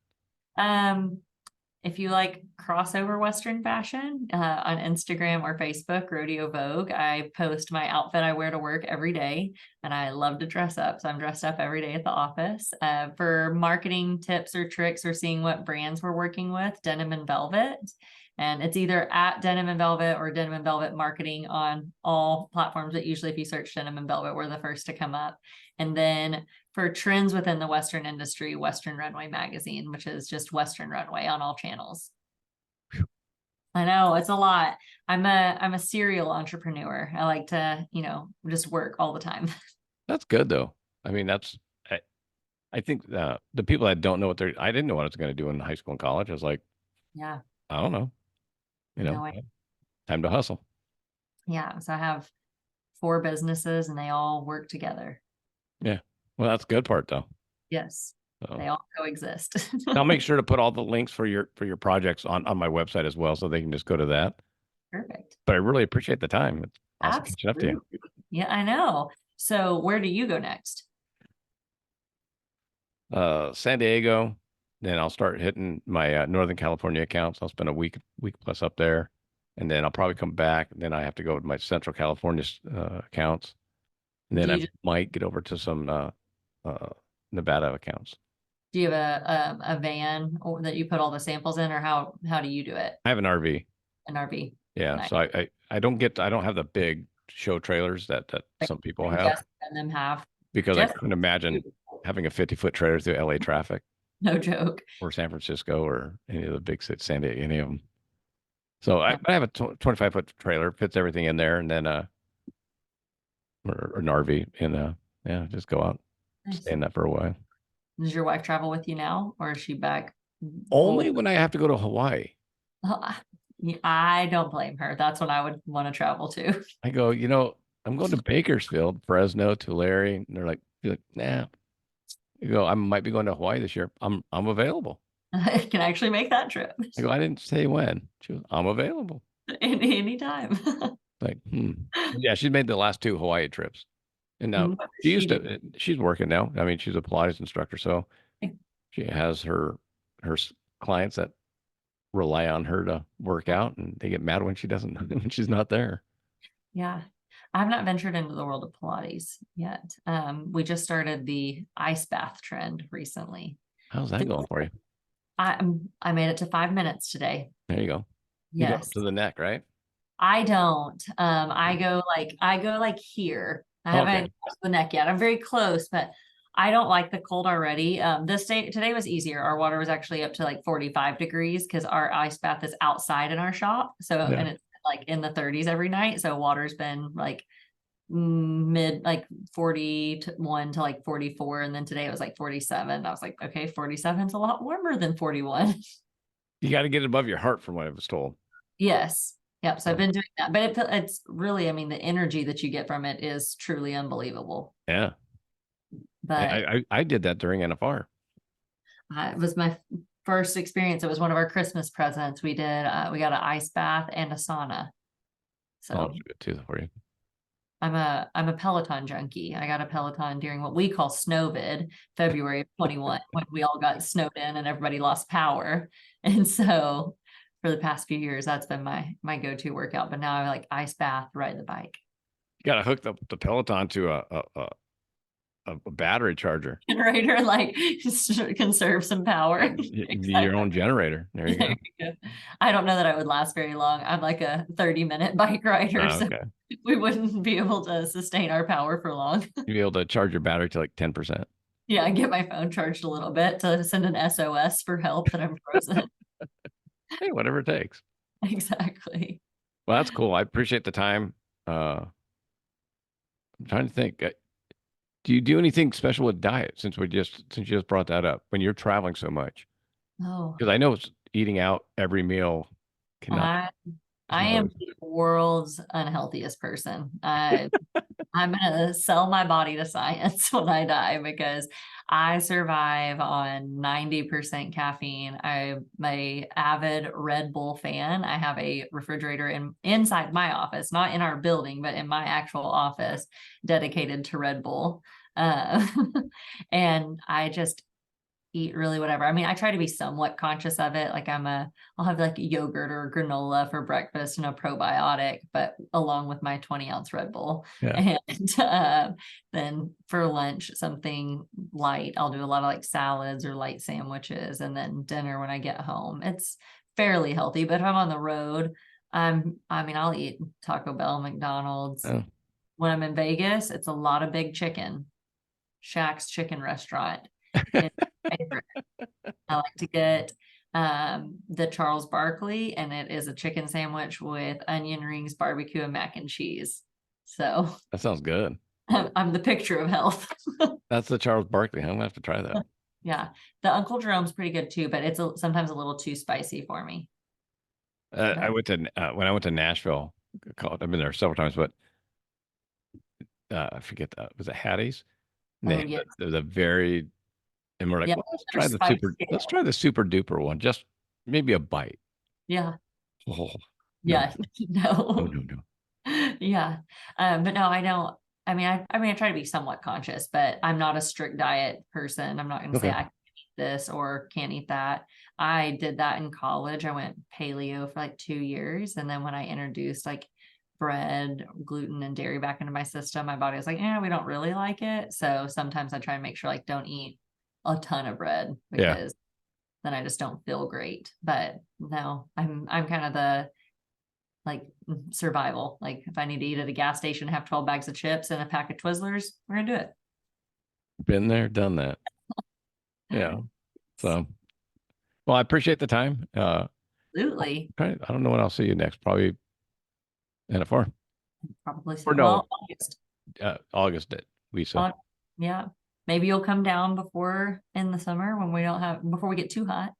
Speaker 2: If you like crossover Western fashion, on Instagram or Facebook, Rodeo Vogue, I post my outfit I wear to work every day, and I love to dress up. So I'm dressed up every day at the office. For marketing tips or tricks or seeing what brands we're working with, Denim and Velvet. And it's either at Denim and Velvet or Denim and Velvet Marketing on all platforms. But usually if you search Denim and Velvet, we're the first to come up. And then for trends within the Western industry, Western Runway Magazine, which is just Western Runway on all channels. I know, it's a lot. I'm a serial entrepreneur. I like to, just work all the time.
Speaker 1: That's good though. I mean, I think the people that don't know what I didn't know what I was going to do in high school and college. I was like,
Speaker 2: Yeah.
Speaker 1: I don't know, you know,
Speaker 2: No,
Speaker 1: time to hustle.
Speaker 2: yeah. So I have 4 businesses and they all work together.
Speaker 1: Yeah. Well, that's the good part though.
Speaker 2: Yes.
Speaker 1: So
Speaker 2: They all coexist.
Speaker 1: I'll make sure to put all the links for your projects on my website as well, so they can just go to that.
Speaker 2: Perfect.
Speaker 1: But I really appreciate the time. It's awesome catching up to you.
Speaker 2: Absolutely. Yeah, I know. So where do you go next?
Speaker 1: San Diego, then I'll start hitting my Northern California accounts. I'll spend a week plus up there, and then I'll probably come back. Then I have to go to my Central California accounts, and
Speaker 2: Do
Speaker 1: then I
Speaker 2: you just,
Speaker 1: might get over to some uh, Nevada accounts.
Speaker 2: do you have a van or that you put all the samples in, or how do you do it?
Speaker 1: I have an RV.
Speaker 2: An RV.
Speaker 1: Yeah,
Speaker 2: Nice.
Speaker 1: so I don't have the big show trailers that
Speaker 2: Like
Speaker 1: some people
Speaker 2: like
Speaker 1: have,
Speaker 2: Jessica and them have.
Speaker 1: because I
Speaker 2: Jessica,
Speaker 1: couldn't imagine having a 50-foot trailer through LA traffic
Speaker 2: no joke.
Speaker 1: or San Francisco or any of the big cities, San Diego, any of them. So
Speaker 2: Yeah,
Speaker 1: I have a 25-foot trailer, fits everything in there, and then or an RV, and yeah, just go out, stay
Speaker 2: nice.
Speaker 1: in that for a while.
Speaker 2: Does your wife travel with you now, or is she back home?
Speaker 1: Only when I have to go to Hawaii.
Speaker 2: I don't blame her. That's when I would want to travel to.
Speaker 1: I go, I'm going to Bakersfield, Fresno, Tulare, and they're like, nah. You go, I might be going to Hawaii this year. I'm available.
Speaker 2: I can actually make that trip
Speaker 1: I go, I didn't say when. She goes, I'm available.
Speaker 2: anytime.
Speaker 1: Like, yeah, she's made the last 2 Hawaii trips. And now
Speaker 2: What does she do?
Speaker 1: she's working now. I mean, she's a Pilates instructor, so she has her clients that rely on her to work out, and they get mad when she doesn't, when she's not there.
Speaker 2: Yeah. I've not ventured into the world of Pilates yet. We just started the ice bath trend recently.
Speaker 1: How's that going for you?
Speaker 2: I made it to 5 minutes today.
Speaker 1: There you go. You go up
Speaker 2: Yes.
Speaker 1: to the neck, right?
Speaker 2: I don't. I go like here. I haven't
Speaker 1: Okay.
Speaker 2: touched the neck yet. I'm very close, but I don't like the cold already. Today was easier. Our water was actually up to like 45 degrees because our ice bath is outside in our shop. So,
Speaker 1: Yeah.
Speaker 2: and it's like in the 30s every night. So water's been like mid like 41 to like 44. And then today it was like 47. I was like, okay, 47 is a lot warmer than 41.
Speaker 1: You got to get it above your heart, from what I was told.
Speaker 2: Yes. Yep. So I've
Speaker 1: So,
Speaker 2: been doing that, but it's really, I mean, the energy that you get from it is truly unbelievable.
Speaker 1: yeah,
Speaker 2: But
Speaker 1: I did that during NFR.
Speaker 2: it was my first experience. It was one of our Christmas presents. We got an ice bath and a sauna.
Speaker 1: Oh,
Speaker 2: So
Speaker 1: it's good too for you.
Speaker 2: I'm a Peloton junkie. I got a Peloton during what we call Snowvid, February of 21, when we all got snowed in and everybody lost power. And so for the past few years, that's been my go-to workout. But now I like ice bath, ride the bike.
Speaker 1: You got to hook the Peloton to a battery charger.
Speaker 2: Generator, like conserve some power.
Speaker 1: Your own generator. There you go.
Speaker 2: I don't know that I would last very long. I'm like a 30-minute bike rider, so
Speaker 1: Okay.
Speaker 2: we wouldn't be able to sustain our power for long.
Speaker 1: You'll be able to charge your battery to like 10%.
Speaker 2: Yeah, I get my phone charged a little bit to send an SOS for help that I'm frozen.
Speaker 1: Hey, whatever it takes.
Speaker 2: Exactly.
Speaker 1: Well, that's cool. I appreciate the time. I'm trying to think. Do you do anything special with diet, since you just brought that up, when you're traveling so much?
Speaker 2: Oh,
Speaker 1: Because I know eating out every meal cannot
Speaker 2: I
Speaker 1: is
Speaker 2: I
Speaker 1: not
Speaker 2: am
Speaker 1: always.
Speaker 2: the world's unhealthiest person. I'm gonna sell my body to science when I die because I survive on 90% caffeine. I'm a avid Red Bull fan. I have a refrigerator inside my office, not in our building, but in my actual office, dedicated to Red Bull. Uh, and I just eat really whatever. I mean, I try to be somewhat conscious of it. Like I'll have like yogurt or granola for breakfast and a probiotic, but along with my 20-ounce Red Bull.
Speaker 1: Yeah.
Speaker 2: And then for lunch, something light. I'll do a lot of like salads or light sandwiches. And then dinner when I get home. It's fairly healthy, but if I'm on the road, I'll eat Taco Bell, McDonald's.
Speaker 1: Oh,
Speaker 2: When I'm in Vegas, it's a lot of big chicken. Shaq's Chicken Restaurant. It's my favorite. I like to get the Charles Barkley, and it is a chicken sandwich with onion rings, barbecue, and mac and cheese. So
Speaker 1: that sounds good.
Speaker 2: I'm the picture of health.
Speaker 1: That's the Charles Barkley. I'm gonna have to try that.
Speaker 2: Yeah, the Uncle Jerome's pretty good too, but it's sometimes a little too spicy for me.
Speaker 1: I
Speaker 2: But
Speaker 1: went to when I went to Nashville. I've been there several times, but I forget was it Hattie's? And they
Speaker 2: oh
Speaker 1: have
Speaker 2: yeah,
Speaker 1: the very and we're like,
Speaker 2: yeah,
Speaker 1: well,
Speaker 2: their spice
Speaker 1: let's
Speaker 2: scale.
Speaker 1: try the super duper one, just maybe a bite.
Speaker 2: Yeah,
Speaker 1: Oh no,
Speaker 2: yeah,
Speaker 1: no,
Speaker 2: no.
Speaker 1: no, no.
Speaker 2: Yeah. But no, I don't. I try to be somewhat conscious, but I'm not a strict diet person. I'm not going to say
Speaker 1: Okay,
Speaker 2: I can't eat this or can't eat that. I did that in college. I went paleo for like 2 years. And then when I introduced like bread, gluten, and dairy back into my system, my body was like, yeah, we don't really like it. So sometimes I try and make sure like don't eat a ton of bread
Speaker 1: yeah.
Speaker 2: because then I just don't feel great. But no, I'm kind of the like survival. Like if I need to eat at a gas station, have 12 bags of chips and a pack of Twizzlers, we're gonna do it.
Speaker 1: Been there, done that. Yeah. So, well, I appreciate the time.
Speaker 2: Absolutely.
Speaker 1: I don't know when I'll see you next. Probably NFR
Speaker 2: Probably
Speaker 1: or
Speaker 2: so.
Speaker 1: no,
Speaker 2: Well, August.
Speaker 1: August. We said.
Speaker 2: Yeah. Maybe you'll come down before in the summer when we don't have before we get too hot.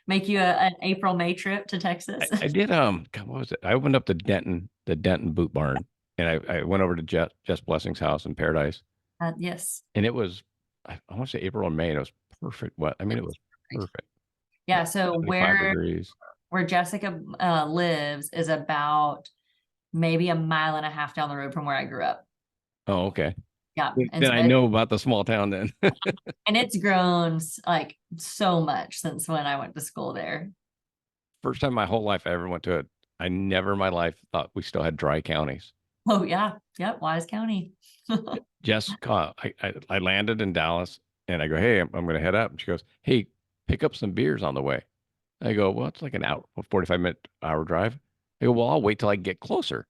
Speaker 2: Make you an April, May trip to Texas.
Speaker 1: I did God, what was it? I opened up the Denton boot barn, and I went over to Jess Blessing's house in Paradise,
Speaker 2: Yes.
Speaker 1: and it was I want to say April or May, and it was perfect. What I mean, it was perfect.
Speaker 2: Yeah. So
Speaker 1: 75 degrees.
Speaker 2: where Jessica lives is about maybe a mile and a half down the road from where I grew up.
Speaker 1: Oh, okay.
Speaker 2: Yeah. And
Speaker 1: Then
Speaker 2: so
Speaker 1: I know about the small town then.
Speaker 2: it's grown like so much since when I went to school there.
Speaker 1: First time in my whole life I ever went to it. I never in my life thought we still had dry counties.
Speaker 2: Oh yeah. Yep. Wise County.
Speaker 1: Jess, I landed in Dallas and I go, hey, I'm going to head up. And she goes, hey, pick up some beers on the way. I go, well, it's like an hour, a 45-minute hour drive. I go, well, I'll wait till I get closer.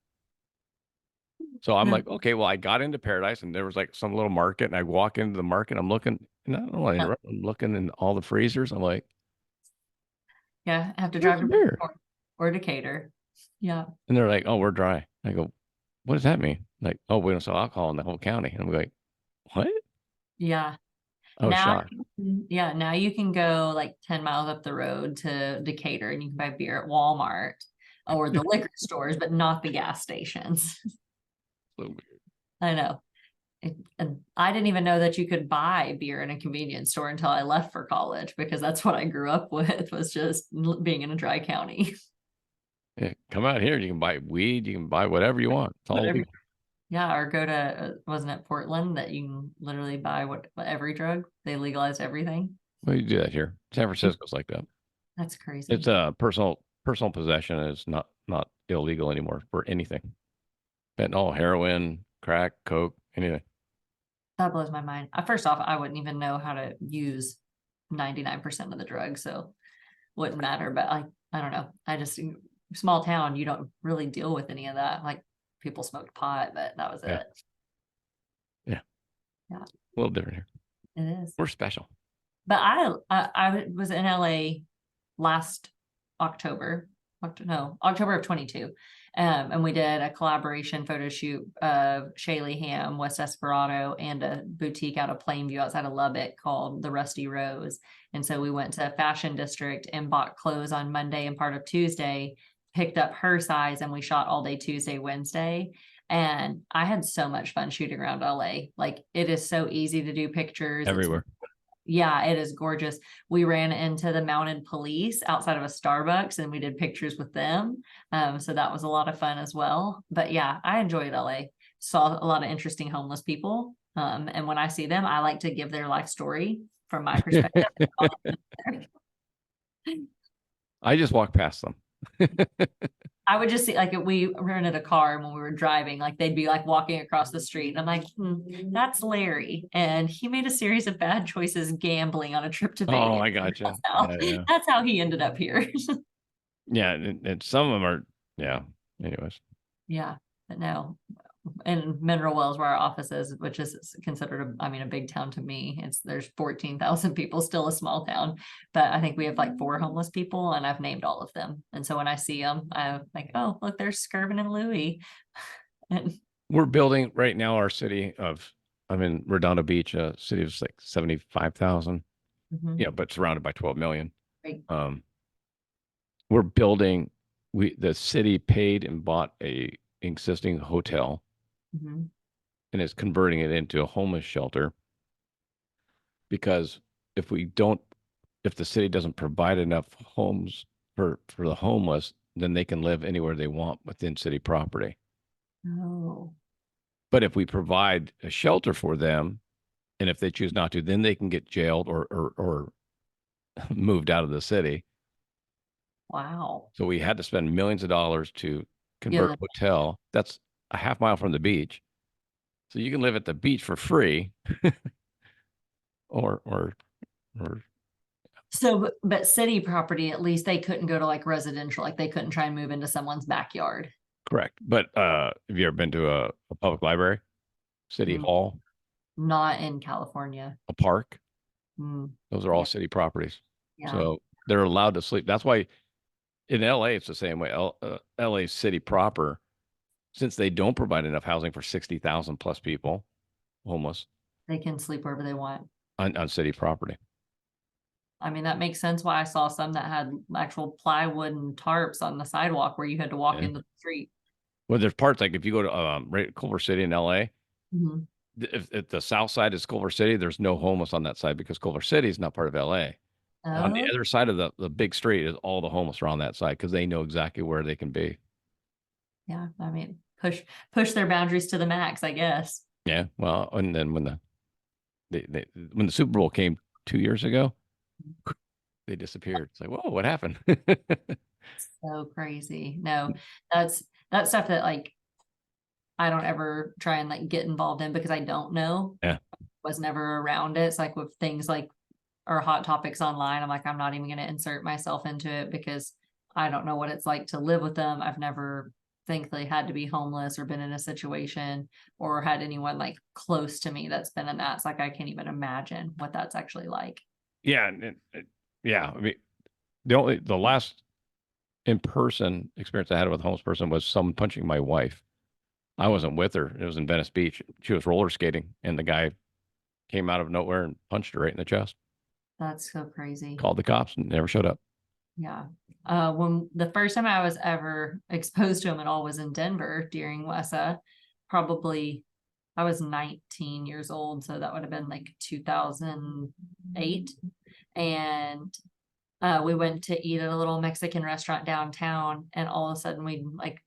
Speaker 1: So I'm
Speaker 2: Yeah.
Speaker 1: like, okay, well, I got into Paradise and there was like some little market and I walk into the market. I'm looking, and I don't want to interrupt. I'm looking in all the freezers. I'm like,
Speaker 2: Yeah. I have to
Speaker 1: where's
Speaker 2: drive
Speaker 1: the
Speaker 2: to
Speaker 1: beer?
Speaker 2: or Decatur. Yeah.
Speaker 1: And they're like, oh, we're dry. I go, what does that mean? Like, oh, we don't sell alcohol in the whole county. And I'm like, what?
Speaker 2: Yeah.
Speaker 1: I was
Speaker 2: Now,
Speaker 1: shocked.
Speaker 2: yeah. Now you can go like 10 miles up the road to Decatur and you can buy beer at Walmart or the liquor stores, but not the gas stations.
Speaker 1: So weird.
Speaker 2: I know. And I didn't even know that you could buy beer in a convenience store until I left for college because that's what I grew up with was just being in a dry county.
Speaker 1: Yeah, come out here. You can buy weed. You can buy whatever you want. It's all
Speaker 2: Whatever.
Speaker 1: legal.
Speaker 2: Yeah, or go to wasn't it Portland that you can literally buy every drug? They legalized everything.
Speaker 1: Well, you do that here. San Francisco's like that.
Speaker 2: That's
Speaker 1: It's
Speaker 2: crazy.
Speaker 1: a personal possession is not illegal anymore for anything. Fentanyl, heroin, crack, coke, anything.
Speaker 2: That blows my mind. First off, I wouldn't even know how to use 99% of the drugs, so wouldn't matter. But I don't know. I just small town, you don't really deal with any of that. Like people smoked pot, but that was
Speaker 1: Yeah,
Speaker 2: it.
Speaker 1: yeah.
Speaker 2: Yeah,
Speaker 1: A little different here.
Speaker 2: it is.
Speaker 1: We're special.
Speaker 2: But I was in LA last October, no, October of 22. And we did a collaboration photo shoot of Shaylee Ham, West Esperado, and a boutique out of Plainview outside of Lubbock called the Rusty Rose. And so we went to Fashion District and bought clothes on Monday and part of Tuesday, picked up her size, and we shot all day Tuesday, Wednesday. And I had so much fun shooting around LA. Like it is so easy to do pictures. It's
Speaker 1: Everywhere.
Speaker 2: yeah, it is gorgeous. We ran into the mounted police outside of a Starbucks and we did pictures with them. So that was a lot of fun as well. But yeah, I enjoyed LA. Saw a lot of interesting homeless people. And when I see them, I like to give their life story from my perspective.
Speaker 1: I just walk past them.
Speaker 2: I would just see like if we rented a car when we were driving, like they'd be like walking across the street. And I'm like, that's Larry. And he made a series of bad choices gambling on a trip to
Speaker 1: Oh,
Speaker 2: Vegas.
Speaker 1: I gotcha.
Speaker 2: That's how,
Speaker 1: Yeah, yeah.
Speaker 2: that's how he ended up here.
Speaker 1: Yeah, and some of them are, yeah. Anyways,
Speaker 2: Yeah, but no. In Mineral Wells, where our office is, which is considered, a big town to me. There's 14,000 people, still a small town, but I think we have like 4 homeless people, and I've named all of them. And so when I see them, I'm like, oh, look, there's Skirvin and Louie. And
Speaker 1: we're building right now our city of I'm in Redondo Beach, a city of like 75,000,
Speaker 2: Mhm.
Speaker 1: but surrounded by 12 million.
Speaker 2: Right.
Speaker 1: Um, we're building, the city paid and bought a existing hotel
Speaker 2: Mhm.
Speaker 1: and is converting it into a homeless shelter because if we don't, if the city doesn't provide enough homes for the homeless, then they can live anywhere they want within city property.
Speaker 2: Oh,
Speaker 1: But if we provide a shelter for them, and if they choose not to, then they can get jailed or moved out of the city.
Speaker 2: wow.
Speaker 1: So we had to spend millions of dollars to
Speaker 2: Give
Speaker 1: convert
Speaker 2: them
Speaker 1: a hotel that's a half mile from the beach. So you can live at the beach for free or
Speaker 2: so, but city property, at least they couldn't go to like residential, like they couldn't try and move into someone's backyard.
Speaker 1: correct. But have you ever been to a public library, city
Speaker 2: Mm,
Speaker 1: hall,
Speaker 2: not in California.
Speaker 1: a park?
Speaker 2: Mm,
Speaker 1: Those are all
Speaker 2: yeah,
Speaker 1: city properties.
Speaker 2: yeah.
Speaker 1: So they're allowed to sleep. That's why in LA, it's the same way. LA city proper, since they don't provide enough housing for 60,000 plus people homeless
Speaker 2: They can sleep wherever they want.
Speaker 1: on city property.
Speaker 2: I mean, that makes sense why I saw some that had actual plywood and tarps on the sidewalk where you had to walk
Speaker 1: Yeah.
Speaker 2: into the street.
Speaker 1: Well, there's parts like if you go to right, Culver City in LA,
Speaker 2: Mhm.
Speaker 1: if the south side is Culver City, there's no homeless on that side because Culver City is not part of LA. On the
Speaker 2: Oh,
Speaker 1: other side of the big street is all the homeless are on that side because they know exactly where they can be.
Speaker 2: yeah. I mean, push their boundaries to the max, I guess.
Speaker 1: Yeah. Well, and then when the Super Bowl came 2 years ago, they disappeared. It's like, whoa, what happened?
Speaker 2: So crazy. No, that's stuff that like I don't ever try and like get involved in because I don't know.
Speaker 1: Yeah.
Speaker 2: Was never around it. It's like with things like or hot topics online, I'm like, I'm not even going to insert myself into it because I don't know what it's like to live with them. I've never thankfully had to be homeless or been in a situation or had anyone like close to me that's been in that. It's like I can't even imagine what that's actually like.
Speaker 1: Yeah. Yeah. I mean, the last in-person experience I had with a homeless person was someone punching my wife. I wasn't with her. It was in Venice Beach. She was roller skating, and the guy came out of nowhere and punched her right in the chest.
Speaker 2: That's so crazy.
Speaker 1: Called the cops and never showed up.
Speaker 2: Yeah. When the first time I was ever exposed to him at all was in Denver during WESA, probably I was 19 years old, so that would have been like 2008. And we went to eat at a little Mexican restaurant downtown, and all of a sudden we like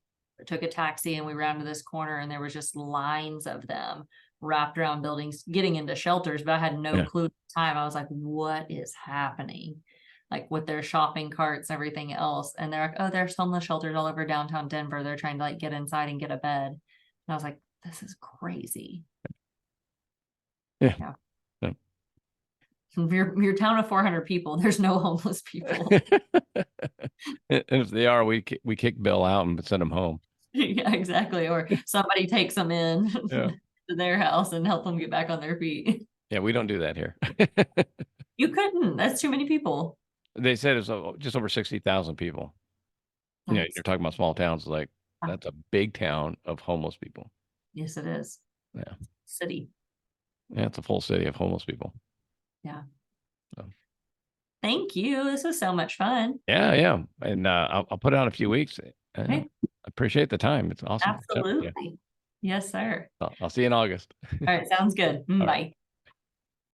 Speaker 2: took a taxi and we rounded this corner, and there was just lines of them wrapped around buildings, getting into shelters. But I had no
Speaker 1: Yeah.
Speaker 2: clue at the time. I was like, "What is happening?" Like with their shopping carts, everything else, and they're like, "Oh, there's homeless shelters all over downtown Denver. They're trying to like get inside and get a bed." And I was like, "This is crazy."
Speaker 1: Yeah.
Speaker 2: Yeah.
Speaker 1: Yeah.
Speaker 2: Your town of 400 people, there's no homeless people.
Speaker 1: And if they are, we kick Bill out and send him home.
Speaker 2: Yeah, exactly. Or somebody takes them in
Speaker 1: Yeah.
Speaker 2: to their house and help them get back on their feet.
Speaker 1: Yeah, we don't do that here.
Speaker 2: You couldn't. That's too many people.
Speaker 1: They said it's just over 60,000 people.
Speaker 2: That's
Speaker 1: You're talking about small towns, like that's a big town of homeless people.
Speaker 2: yes, it is.
Speaker 1: Yeah.
Speaker 2: City.
Speaker 1: Yeah, it's a full city of homeless people.
Speaker 2: Yeah.
Speaker 1: So,
Speaker 2: Thank you. This was so much fun.
Speaker 1: yeah, yeah. And I'll put it on a few weeks. I
Speaker 2: Okay.
Speaker 1: appreciate the time. It's awesome.
Speaker 2: Absolutely. Yes, sir.
Speaker 1: I'll see you in August.
Speaker 2: All right. Sounds good.
Speaker 1: All right.
Speaker 2: Bye.